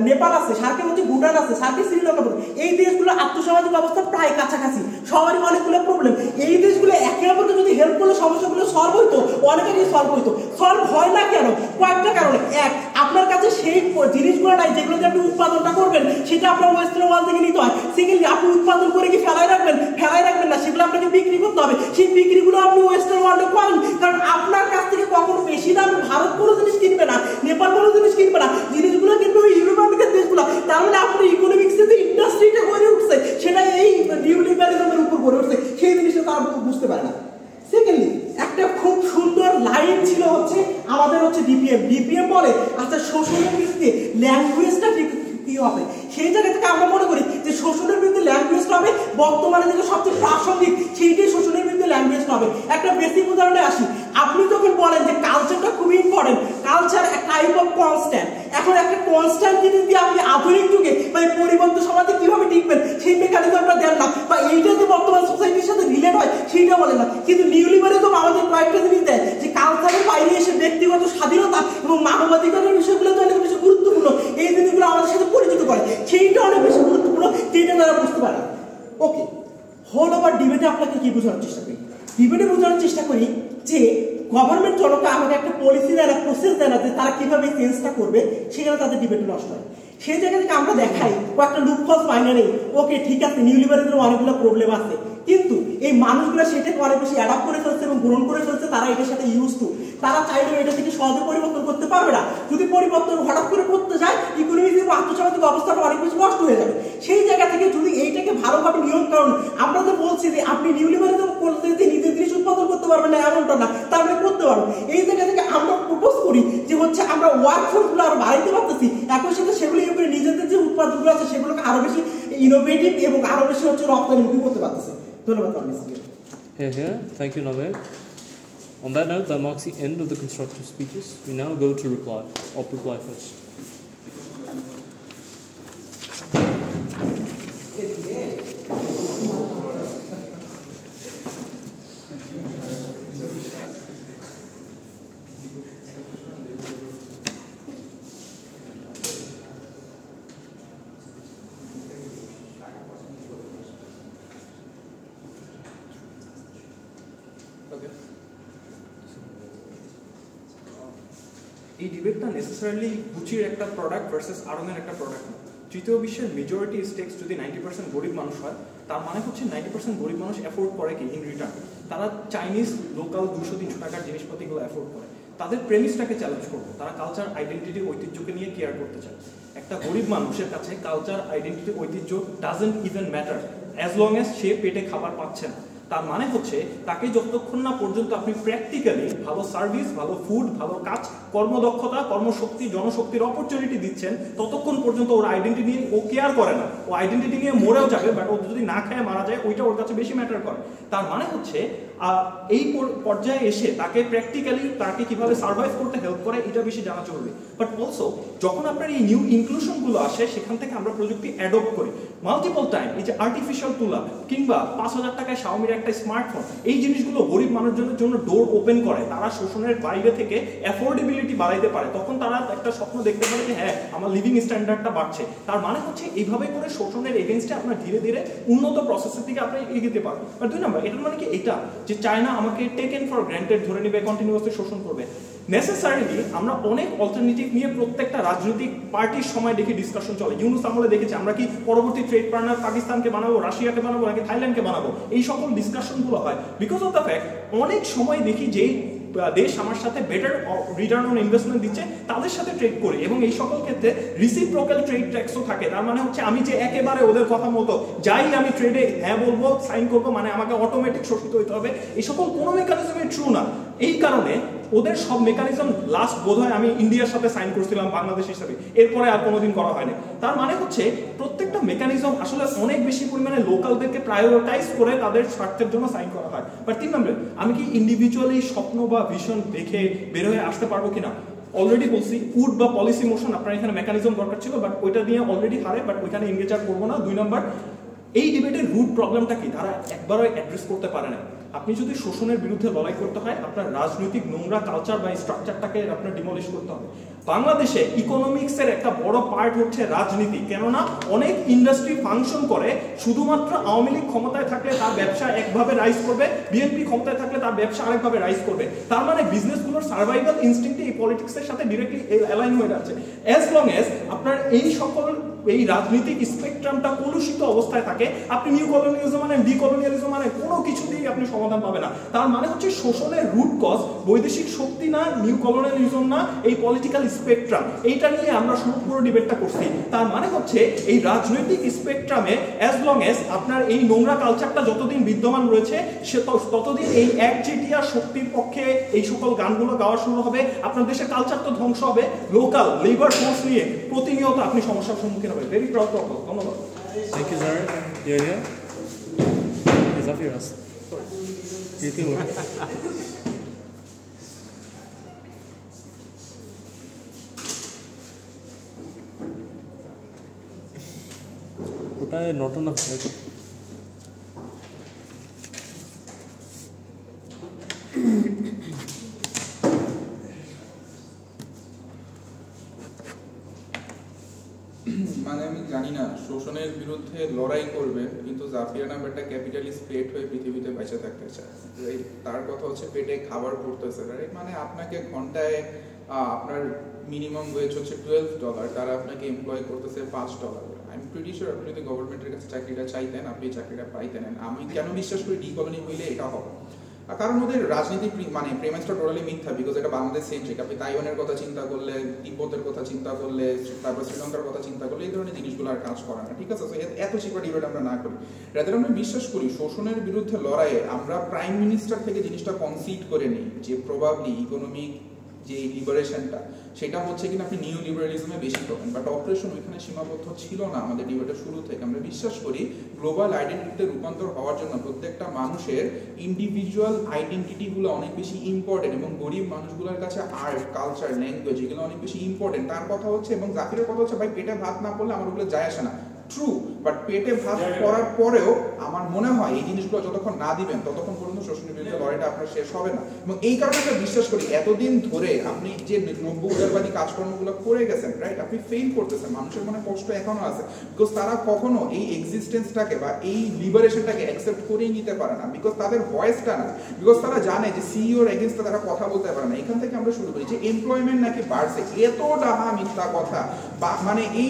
নেপাল আছে, সার্কে হচ্ছে ভুটান আছে, সার্কে শ্রীলঙ্কা। এই দেশগুলো আর্থসামাজিক অবস্থা প্রায় কাছাকাছি, সবারই অনেকগুলো প্রবলেম। এই দেশগুলো একে অপরকে যদি হেল্প করলে সমস্যাগুলো সলভ হইতো, অনেকেরই সলভ হইতো। সলভ হয় না কেন? কয়েকটা কারণে। এক, আপনার কাছে সেই জিনিসগুলো নাই যেগুলো দিয়ে আপনি উৎপাদনটা করবেন, সেটা আপনার ওয়েস্টার্ন ওয়ার্ল্ড থেকে নিতে হয়। সেকেন্ডলি, আপনি উৎপাদন করে কি ফেলাই রাখবেন না, সেগুলো আপনাকে বিক্রি করতে হবে। সেই বিক্রিগুলো আপনি ওয়েস্টার্ন ওয়ার্ল্ডে পান, কারণ আপনার কাছ থেকে কখনো বেশি দামে ভারত কোনো জিনিস কিনবে না, নেপাল কোনো জিনিস কিনবে না, জিনিসগুলো কিনবে ওই ইউরোপের দেশগুলো। তার মানে আপনার ইকোনমিক্সে যে ইন্ডাস্ট্রিটা গড়ে উঠছে, সেটা এই নিউ লিবারেলিজমের উপর গড়ে উঠছে, সেই জিনিসটা তারা বুঝতে পারে না। সেকেন্ডলি, একটা খুব সুন্দর লাইন ছিল হচ্ছে আমাদের হচ্ছে ডিপিএম বলে, আচ্ছা শোষণের ভিত্তিতে ল্যাঙ্গুয়েজটা কি হবে। সেই জায়গা থেকে আমরা মনে করি যে শোষণের বিরুদ্ধে ল্যান্ড হবে বর্তমানে যেটা সবচেয়ে প্রাসঙ্গিক সেইটাই শোষণের বিরুদ্ধে ল্যান্ড হবে। একটা বেসিক উদাহরণে আসি, আপনি যখন বলেন যে কালচারটা খুবই ইম্পর্টেন্ট, কালচার একটা টাইপ অফ কনস্ট্যান্ট, এখন একটা কনস্ট্যান্ট জিনিস দিয়ে আপনি আধুনিক যুগে বা পরিবর্তন সমাজে কিভাবে টিকবেন সেই মেকানিজমটা দেন না, বা এইটা যে বর্তমান সোসাইটির সাথে রিলেট হয় সেইটা বলেন না। কিন্তু নিউলিবারিজম আমাদের কয়েকটা জিনিস দেয় যে কালচারের বাইরে এসে ব্যক্তিগত স্বাধীনতা এবং মানবাধিকারের বিষয়গুলো তো অনেক বেশি গুরুত্বপূর্ণ, এই জিনিসগুলো আমাদের সাথে পরিচিত করে, সেইটা অনেক বেশি গুরুত্বপূর্ণ, যেটা তারা বুঝতে পারে। ওকে, হোল ওভার ডিবেটে আপনাকে কি বোঝানোর চেষ্টা করি? ডিবেটে বোঝানোর চেষ্টা করি যে গভর্নমেন্ট জনতা আমাকে একটা পলিসি দেয় না, প্রসেস দেয় না যে তারা কিভাবে চেঞ্জটা করবে, সেখানে তাদের ডিবেট নষ্ট হয়। সেই জায়গা থেকে আমরা দেখাই কয়েকটা লুপহোল মাইনে নেই, ওকে ঠিক আছে নিউলিবারিজমের অনেকগুলো প্রবলেম আছে, কিন্তু এই মানুষগুলো সেটাকে অনেক বেশি অ্যাডাপ্ট করে ফেলছে এবং গ্রহণ করে ফেলছে, তারা এটার সাথে ইউজ টু, তারা চাইলেও এটা থেকে সহজে পরিবর্তন করতে পারবে না। যদি পরিবর্তন হঠাৎ করে করতে যায় ইকোনমিক এবং আর্থসামাজিক অবস্থাটা অনেক বেশি নষ্ট হয়ে যাবে। সেই জায়গা থেকে যদি এইটাকে ভালোভাবে নিয়ম, কারণ আমরা তো বলছি যে আপনি নিউলিবারিজম করতে নিজের জিনিস উৎপাদন করতে পারবেন না এমনটা না, তা আপনি করতে পারবেন। এই জায়গা থেকে আমরা প্রপোজ করি যে হচ্ছে আমরা ওয়ার্ক ফোর্সগুলো আরো বাড়াইতে পারতেছি, একই সাথে সেগুলো ইয়ে করে নিজেদের যে উৎপাদনগুলো আছে সেগুলোকে আরো বেশি ইনোভেটিভ এবং আরো বেশি হচ্ছে রপ্তানিমুখী করতে পারতেছে। ধন্যবাদ। Here. Thank you, Naveed. On that note, that marks the end of the constructive speeches. We now go to reply. I'll reply first. এই ডিবেটটা নেসেসারিলি গুচির একটা প্রোডাক্ট ভার্সেস আরঙের একটা প্রোডাক্ট না। তৃতীয় বিশ্বের মেজরিটি স্টেক্স যদি 90% গরিব মানুষ হয়, তার মানে হচ্ছে 90% গরিব মানুষ অ্যাফোর্ড করে কি ইন রিটার্ন? তারা চাইনিজ লোকাল 200-300 টাকার জিনিসপাতিগুলো অ্যাফোর্ড করে। তাদের প্রেমিসটাকে চ্যালেঞ্জ করবো, তারা কালচার আইডেন্টিটি ঐতিহ্যকে নিয়ে কেয়ার করতে চায়। একটা গরিব মানুষের কাছে কালচার আইডেন্টিটি ঐতিহ্য doesn't even matter as long as সে পেটে খাবার পাচ্ছে না। তার মানে হচ্ছে তাকে যতক্ষণ না পর্যন্ত আপনি প্র্যাকটিক্যালি ভালো সার্ভিস, ভালো ফুড, ভালো কাজ, কর্মদক্ষতা, কর্মশক্তি, জনশক্তির অপরচুনিটি দিচ্ছেন, ততক্ষণ পর্যন্ত ওর আইডেন্টিটি নিয়ে ও কেয়ার করে না। ও আইডেন্টিটি নিয়ে মরেও যাবে, বাট ও যদি না খায় মারা যায় ওইটা ওর কাছে বেশি ম্যাটার করে। তার মানে হচ্ছে এই পর্যায়ে এসে তাকে প্র্যাকটিক্যালি তাকে কিভাবে সার্ভাইভ করতে হেল্প করে এটা বেশি জানা জরুরি। বাট অলসো যখন আপনার এই নিউ ইনক্লুশনগুলো আসে সেখান থেকে আমরা প্রযুক্তি অ্যাডপ্ট করি মাল্টিপল টাইম। এই যে আর্টিফিশিয়াল তুলা কিংবা 5000 টাকায় শাওমির একটা স্মার্টফোন, এই জিনিসগুলো গরিব মানুষজনের জন্য ডোর ওপেন করে, তারা শোষণের বাইরে থেকে অ্যাফোর্ডেবিলিটি বাড়াইতে পারে। তখন তারা একটা স্বপ্ন দেখতে পারে যে হ্যাঁ আমার লিভিং স্ট্যান্ডার্ডটা বাড়ছে। তার মানে হচ্ছে এইভাবে করে শোষণের এগেনস্টে আপনার ধীরে ধীরে উন্নত প্রসেসের দিকে আপনি এগিয়ে পারবেন। আর 2 নাম্বার, এটার মানে কি এটা যে চায়না আমাকে টেকেন ফর গ্রান্টেড ধরে নিবে, কন্টিনিউয়াসলি শোষণ করবে? নেসেসারিলি আমরা অনেক অল্টারনেটিভ নিয়ে প্রত্যেকটা রাজনৈতিক পার্টির সময় দেখি ডিসকাশন চলে। ইউনুস আমলে দেখেছি আমরা কি পরবর্তী ট্রেড পার্টনার পাকিস্তানকে বানাবো, রাশিয়াকে বানাবো নাকি থাইল্যান্ডকে বানাবো, এই সকল ডিসকাশনগুলো হয় বিকজ অফ দ্য ফ্যাক্ট অনেক সময় দেখি যেই দেশ আমার সাথে বেটার রিটার্ন অন ইনভেস্টমেন্ট দিচ্ছে তাদের সাথে ট্রেড করি, এবং এই সকল ক্ষেত্রে রিসিপ্রোকাল ট্রেড ট্যাক্সও থাকে। তার মানে হচ্ছে আমি যে একেবারে ওদের কথা মতো যাই আমি ট্রেডে হ্যাঁ বলবো, সাইন করবো, মানে আমাকে অটোমেটিক শোষিত হইতে হবে, এই সকল কোনো মেকানিজমই ট্রু না। এই কারণে ওদের সব মেকানিজম লাস্ট বোধহয় আমি ইন্ডিয়ার সাথে সাইন করছিলাম বাংলাদেশ হিসাবে, এরপরে আর কোনোদিন করা হয়নি। তার মানে হচ্ছে প্রত্যেকটা মেকানিজম আসলে অনেক বেশি পরিমাণে লোকালদেরকে প্রায়োরিটাইজ করে তাদের স্বার্থের জন্য সাইন করা হয়। বাট 3 নম্বরে, আমি কি ইন্ডিভিজুয়ালি স্বপ্ন বা ভিশন দেখে বের হয়ে আসতে পারবো কিনা? অলরেডি বলছি উড বা পলিসি মোশন আপনার এখানে মেকানিজম দরকার ছিল, বাট ওইটা দিয়ে অলরেডি হারে, বাট ওইখানে এনগেজ আর করবো না। 2 নম্বর, এই ডিবেটের রুট প্রবলেমটা কি তারা একবারও অ্যাড্রেস করতে পারে না। আপনি যদি শোষণের বিরুদ্ধে লড়াই করতে হয় আপনার রাজনৈতিক নোংরা কালচার বা স্ট্রাকচারটাকে আপনার ডিমলিশ করতে হবে। বাংলাদেশে ইকোনমিক্সের একটা বড় পার্ট হচ্ছে রাজনীতি, কেননা অনেক ইন্ডাস্ট্রি ফাংশন করে শুধুমাত্র আওয়ামী লীগ ক্ষমতায় থাকলে তার ব্যবসা একভাবে রাইজ করবে, বিএনপি ক্ষমতায় থাকলে তার ব্যবসা আরেকভাবে রাইজ করবে। তার মানে বিজনেসগুলোর সার্ভাইভাল ইনস্টিংক্ট এই পলিটিক্সের সাথে ডিরেক্টলি অ্যালাইন হয়ে যাচ্ছে। অ্যাজ লং অ্যাজ আপনার এই সকল এই রাজনৈতিক স্পেকট্রামটা কলুষিত অবস্থায় থাকে, আপনি নিউ কলোনিয়ালিজম মানে ডিকলোনিয়ালিজম মানে কোনো কিছু দিয়ে আপনি সমাধান পাবে না। তার মানে হচ্ছে শোষণের রুট কজ বৈদেশিক শক্তি না, নিউ কলোনিয়ালিজম না, এই পলিটিক্যাল স্পেকট্রাম, এইটা নিয়ে আমরা পুরো ডিবেটটা করছি। তার মানে হচ্ছে এই রাজনৈতিক স্পেকট্রামে অ্যাজ লং অ্যাজ আপনার এই নোংরা কালচারটা যতদিন বিদ্যমান রয়েছে সে ততদিন এই একচেটিয়া শক্তির পক্ষে এই সকল গানগুলো গাওয়া শুরু হবে। আপনার দেশের কালচার তো ধ্বংস হবে, লোকাল লেবার ফোর্স নিয়ে প্রতিনিয়ত আপনি সমস্যার সম্মুখীন সবাই ভেরি প্রাউড অফ আস। ধন্যবাদ। Thank you, Zara. You're here? Is that yours? You can work. ওটায় নটন না মানে আমি জানি না শোষণের বিরুদ্ধে লড়াই করবে কিন্তু জাফিয়া নামে একটা ক্যাপিটালিস্ট পেট হয়ে পৃথিবীতে বেঁচে থাকতে চায়। তার কথা হচ্ছে পেটে খাবার পড়তেছে, রাইট? মানে আপনাকে ঘন্টায় আপনার মিনিমাম ওয়েজ হচ্ছে $12, তারা আপনাকে এমপ্লয় করতেছে $5। আই এম প্রিটি শিওর আপনি যদি গভর্নমেন্টের কাছে চাকরিটা চাইতেন আপনি চাকরিটা পাইতেন। আমি কেন বিশ্বাস করি ডিকলোনি হইলে এটা হবে, কারণ ওদের রাজনীতি মানে প্রেমাইসটা টোটালি মিথ্যা, বিকজ এটা বাংলাদেশ সেন্ট্রিক। আপনি তাইওয়ানের কথা চিন্তা করলে, তিব্বতের কথা চিন্তা করলে, তারপর শ্রীলঙ্কার কথা চিন্তা করলে এই ধরনের জিনিসগুলো আর কাজ করে না, ঠিক আছে? এত চিপা ডিবেট আমরা না করি, রাদার আমরা বিশ্বাস করি শোষণের বিরুদ্ধে লড়াইয়ে আমরা প্রাইম মিনিস্টার থেকে জিনিসটা কনসিড করে নিই যে প্রবাবলি ইকোনমিক যে লিবারেশনটা সেটা হচ্ছে কিনা আপনি নিউ লিবারালিজমে বেশি পাবেন, বাট অপারেশন ওইখানে সীমাবদ্ধ ছিল না আমাদের ডিবেটের শুরু থেকে। আমরা বিশ্বাস করি গ্লোবাল আইডেন্টিটিতে রূপান্তর হওয়ার জন্য প্রত্যেকটা মানুষের ইন্ডিভিজুয়াল আইডেন্টিটিগুলো অনেক বেশি ইম্পর্টেন্ট এবং গরিব মানুষগুলোর কাছে আর্ট, কালচার, ল্যাঙ্গুয়েজ এগুলো অনেক বেশি ইম্পর্টেন্ট। তার কথা হচ্ছে এবং জাকিরের কথা হচ্ছে ভাই পেটে ভাত না পড়লে আমার ওগুলো যায় আসে না, ট্রু, বাট পেটে ভাত করার পরেও আমার মনে হয় এই জিনিসগুলো যতক্ষণ না দিবেন ততক্ষণ পর্যন্ত শোষণের বিরুদ্ধে লড়াইটা আপনার শেষ হবে না। এবং এই কারণে আমরা বিশ্বাস করি এতদিন ধরে আপনি যে নব্য উদারবাদী কাজকর্মগুলো করে গেছেন, রাইট, আপনি ফেল করতেছেন, মানুষের মনে কষ্ট এখনো আছে, বিকজ তারা কখনো এই এক্সিস্টেন্সটাকে বা এই লিবারেশনটাকে অ্যাকসেপ্ট করেই নিতে পারে না, বিকজ তাদের ভয়েসটা না, বিকজ তারা জানে যে সিইওর এগেইনস্টে তারা কথা বলতে পারে না। এখান থেকে আমরা শুরু করি যে এমপ্লয়মেন্ট নাকি বাড়ছে, এত ডাহা মিথ্যা কথা। মানে এই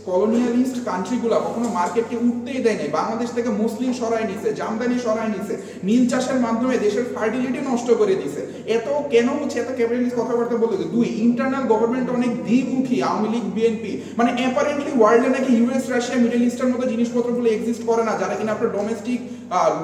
কলোনিয়ালিস্ট কান্ট্রিগুলো কখনো মার্কেটকে উঠতেই দেয় নাই। বাংলাদেশ থেকে মুসলিম সরাই নিছে, জামদানি সরাই নিছে, নীল চাষের মাধ্যমে দেশের ফার্টিলিটি নষ্ট করে দিছে। এত কেন হচ্ছে এত ক্যাপিটালিস্ট কথাবার্তা বলতে? দুই, ইন্টারনাল গভর্নমেন্ট অনেক দ্বিমুখী, আওয়ামী লীগ, বিএনপি, মানে অ্যাপারেন্টলি ওয়ার্ল্ডে নাকি ইউএস, রাশিয়া, মিডল ইস্টের মতো জিনিসপত্রগুলো এক্সিস্ট করে না, যারা কিনা আপনার ডোমেস্টিক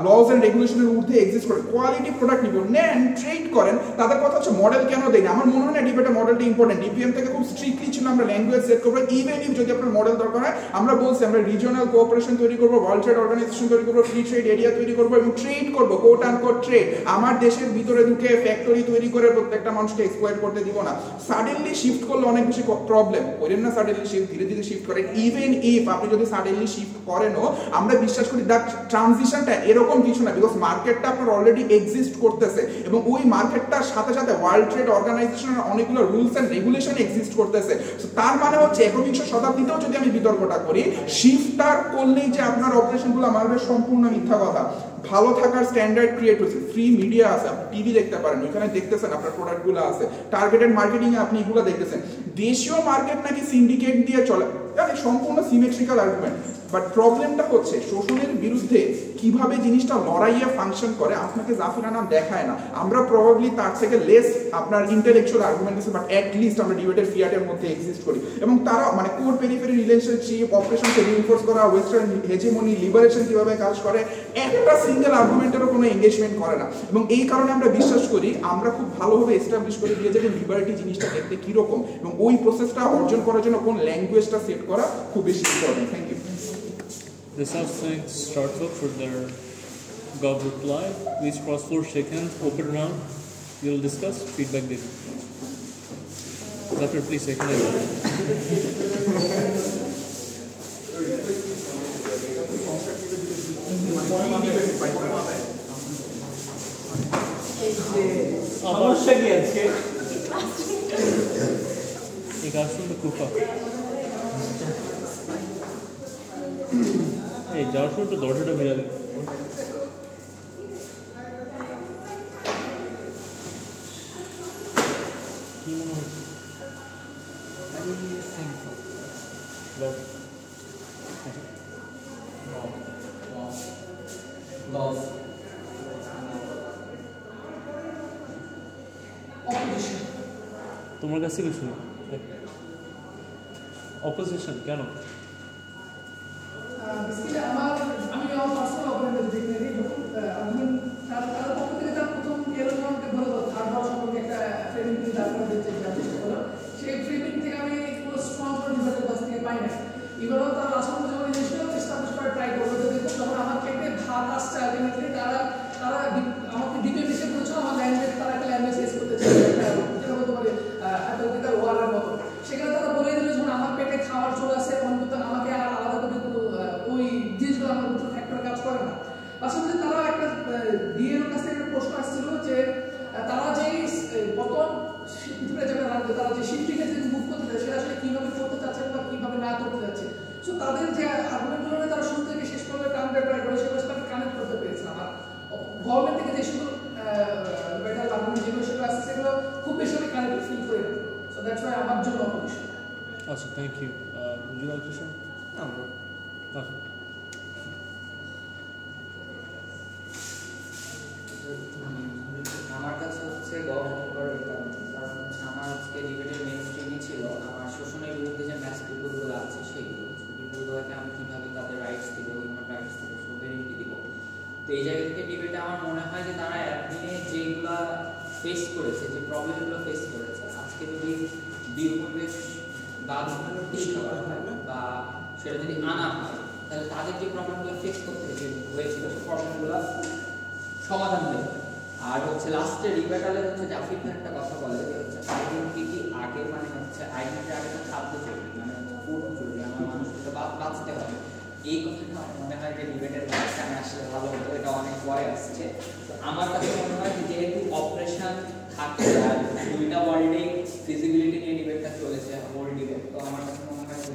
লজ এন্ড রেগুলেশনের ঊর্ধ্বে এক্সিস্ট করে। কোয়ালিটি প্রোডাক্ট নিব, নেন, ট্রেড করেন। তাদের কথা হচ্ছে মডেল কেন দেয় না? আমার মনে হয় না ডিবেটে মডেলটা ইম্পর্টেন্ট। ডিপিএম থেকে খুব স্ট্রিক্টলি ছিল আমরা ল্যাঙ্গুয়েজ সেট করবো, ইভেন ইফ যদি আপনার মডেল দরকার হয় আমরা বলছি আমরা রিজিওনাল কোঅপারেশন তৈরি করবো, ওয়ার্ল্ড ট্রেড অর্গানাইজেশন তৈরি করবো, ফ্রি ট্রেড এরিয়া তৈরি করবো এবং ট্রেড করবো, কোট অ্যান্ড কোট ট্রেড। আমার দেশের ভিতরে ঢুকে ফ্যাক্টরি তৈরি করে প্রত্যেকটা মানুষকে এক্সপ্লয়েট করতে দিব না। সাডেনলি শিফট করলে অনেক বেশি প্রবলেম, করেন না সাডেনলি শিফট, ধীরে ধীরে শিফট করেন। ইভেন ইফ আপনি যদি সাডেনলি শিফট করেনও আমরা বিশ্বাস করি দ্যাট ট্রানজিশনটা এরকম কিছু না, বিকজ মার্কেটটা আপনার অলরেডি এক্সিস্ট করতেছে এবং ওই মার্কেটটার সাথে সাথে ওয়ার্ল্ড ট্রেড অর্গানাইজেশনের অনেকগুলো রুলস এন্ড রেগুলেশন এক্সিস্ট করতেছে। তার মানে হচ্ছে 21শ শতাব্দীতেও যদি আমি বিতর্কটা করি, শিফটার করলেই যে আপনার অপারেশনগুলো মারবে, সম্পূর্ণ মিথ্যা কথা। ভালো থাকার স্ট্যান্ডার্ড ক্রিয়েট হচ্ছে, ফ্রি মিডিয়া আছে, আপনি টিভি দেখতে পারেন, ওইখানে দেখতেছেন আপনার প্রোডাক্টগুলো আছে, টার্গেটেড মার্কেটিং এ আপনি এগুলো দেখতেছেন। দেশীয় মার্কেট নাকি সিন্ডিকেট দিয়ে চলে, সম্পূর্ণ সিমেট্রিক্যাল আর্গুমেন্ট। বাট প্রবলেমটা হচ্ছে শোষণের বিরুদ্ধে কিভাবে জিনিসটা লড়াইয়ে ফাংশন করে আপনাকে জাফিরা নাম দেখায় না। আমরা প্রবাবলি তার থেকে লেস আপনার ইন্টেলেকচুয়াল আর্গুমেন্ট আছে, বাট অ্যাট লিস্ট আমরা ডিবেটের ফিয়াটের মধ্যে এক্সিস্ট করি এবং তারা মানে কোর পেরিফেরি রিলেশনশিপ, অপারেশনকে রিইনফোর্স করা, ওয়েস্টার্ন হেজেমনি, লিবারেশন কিভাবে কাজ করে, একটা সিঙ্গেল আর্গুমেন্টেরও কোনো এঙ্গেজমেন্ট করে না। এবং এই কারণে আমরা বিশ্বাস করি আমরা খুব ভালোভাবে এস্টাবলিশ করে দিয়ে যে লিবারেটি জিনিসটা দেখতে কিরকম এবং ওই প্রসেসটা অর্জন করার জন্য কোন ল্যাঙ্গুয়েজটা সেট করা খুব বেশি important. Thank you. This house thanks Startup for their gov reply. Please cross floor, shake hands, open round. You'll discuss feedback data. Zafir, please shake hands. সমস্যা কি আছে? एक आश्रम तो कुफा এই যাওয়ার সময় তো দরজাটা বেরাবে। কি মনে হচ্ছে? তোমার কাছে কিছু না। অপোজিশন কেন? আমি আমার পার্সোনাল অপিনিয়ন দেখে নিই, তার পক্ষ থেকে তার প্রথম এরোনকে বলে থার্ড বার সম্পর্কে একটা ফ্রেমিং দিয়ে তারপরে চেষ্টা করলাম। সেই ফ্রেমিং থেকে আমি পুরো স্ট্রং করে এবারও তারা লাস্ট পর্যন্ত যখন জিনিসটা এস্টাবলিশ করে ট্রাই করবো যে দেখুন যখন আমার পেটে ভাত আসছে আলটিমেটলি তারা আমাকে ডিপেন্ড হিসেবে বলছিল আমার ল্যাঙ্গুয়েজ তারা একটা ল্যাঙ্গুয়েজ ইউজ করতে চায় যেটা বলতে পারে অ্যাথলেটিক্যাল ওয়ারের মতো সেখানে তারা বলে দিল যখন আমার পেটে খাওয়ার চলে আসে তখন কিন্তু আমাকে আর আলাদা করে কোনো ওই জিনিসগুলো আমার মধ্যে ফ্যাক্টর কাজ করে না পাশাপাশি তারা একটা ডিএর কাছ থেকে একটা প্রশ্ন আসছিল যে তারা যে বর্তমান পৃথিবীতে যেটা রাখবে তারা যে শিফটিংয়ে যে মুভ করতে চায় সেটা আসলে কীভাবে করতে চাচ্ছে বা কীভাবে না করতে যাচ্ছে সো তাদের যে আর্গুমেন্টগুলো তারা শুরু থেকে শেষ পর্যন্ত কানেক্ট ট্রাই করে সেগুলো আমি কানেক্ট করতে পেরেছিলাম আর গভর্নমেন্ট থেকে যে সকল বেটার আর্গুমেন্ট যেগুলো সেগুলো আসছে সেগুলো খুব বেশি আমি কানেক্ট ফিল করি না সো দ্যাটস ওয়াই আমার জন্য অপরিষ্কার Awesome, thank you. Would you like to share? No. Okay. আমার কাছে হচ্ছে গভর্নমেন্ট করে কারণ হচ্ছে আমার আজকে ডিবেটের মেইন স্ট্রিমই ছিল আমার শোষণের বিরুদ্ধে যে ম্যাচ পিপুলগুলো আছে সেইগুলো পিপুলগুলোকে আমি কীভাবে তাদের রাইটস দিব হিউম্যান রাইটস দিব সোভেরেনিটি দিব তো এই জায়গা থেকে ডিবেটে আমার মনে হয় যে তারা একদিনে যেগুলো ফেস করেছে যে প্রবলেমগুলো ফেস করেছে আজকে যদি বিল পরিবেশ বা প্রতিষ্ঠা করা হয় বা সেটা যদি আনা হয় তাহলে তাদের যে প্রবলেমগুলো ফেস করতে হয়েছিল সেই প্রবলেমগুলো সমাধান হয়ে যাবে আর হচ্ছে লাস্টে রিবেটালে হচ্ছে জাফির খান একটা কথা বলে যে হচ্ছে আইডেন্টিটি আগে মানে হচ্ছে আইডেন্টিটি আগে তো খাদ্য চলবে মানে ফুড চলবে আমার মানুষকে বাঁচতে হবে এই কথাটা আমার মনে হয় যে ডিবেটের মাঝখানে আসলে ভালো হতো এটা অনেক পরে আসছে তো আমার কাছে মনে হয় যে যেহেতু অপারেশন থাকে আর দুইটা ওয়ার্ল্ডে ফিজিবিলিটি নিয়ে ডিবেটটা চলেছে ওয়ার্ল্ড ডিবেট তো আমার কাছে মনে হয় যে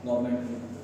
গভর্নমেন্ট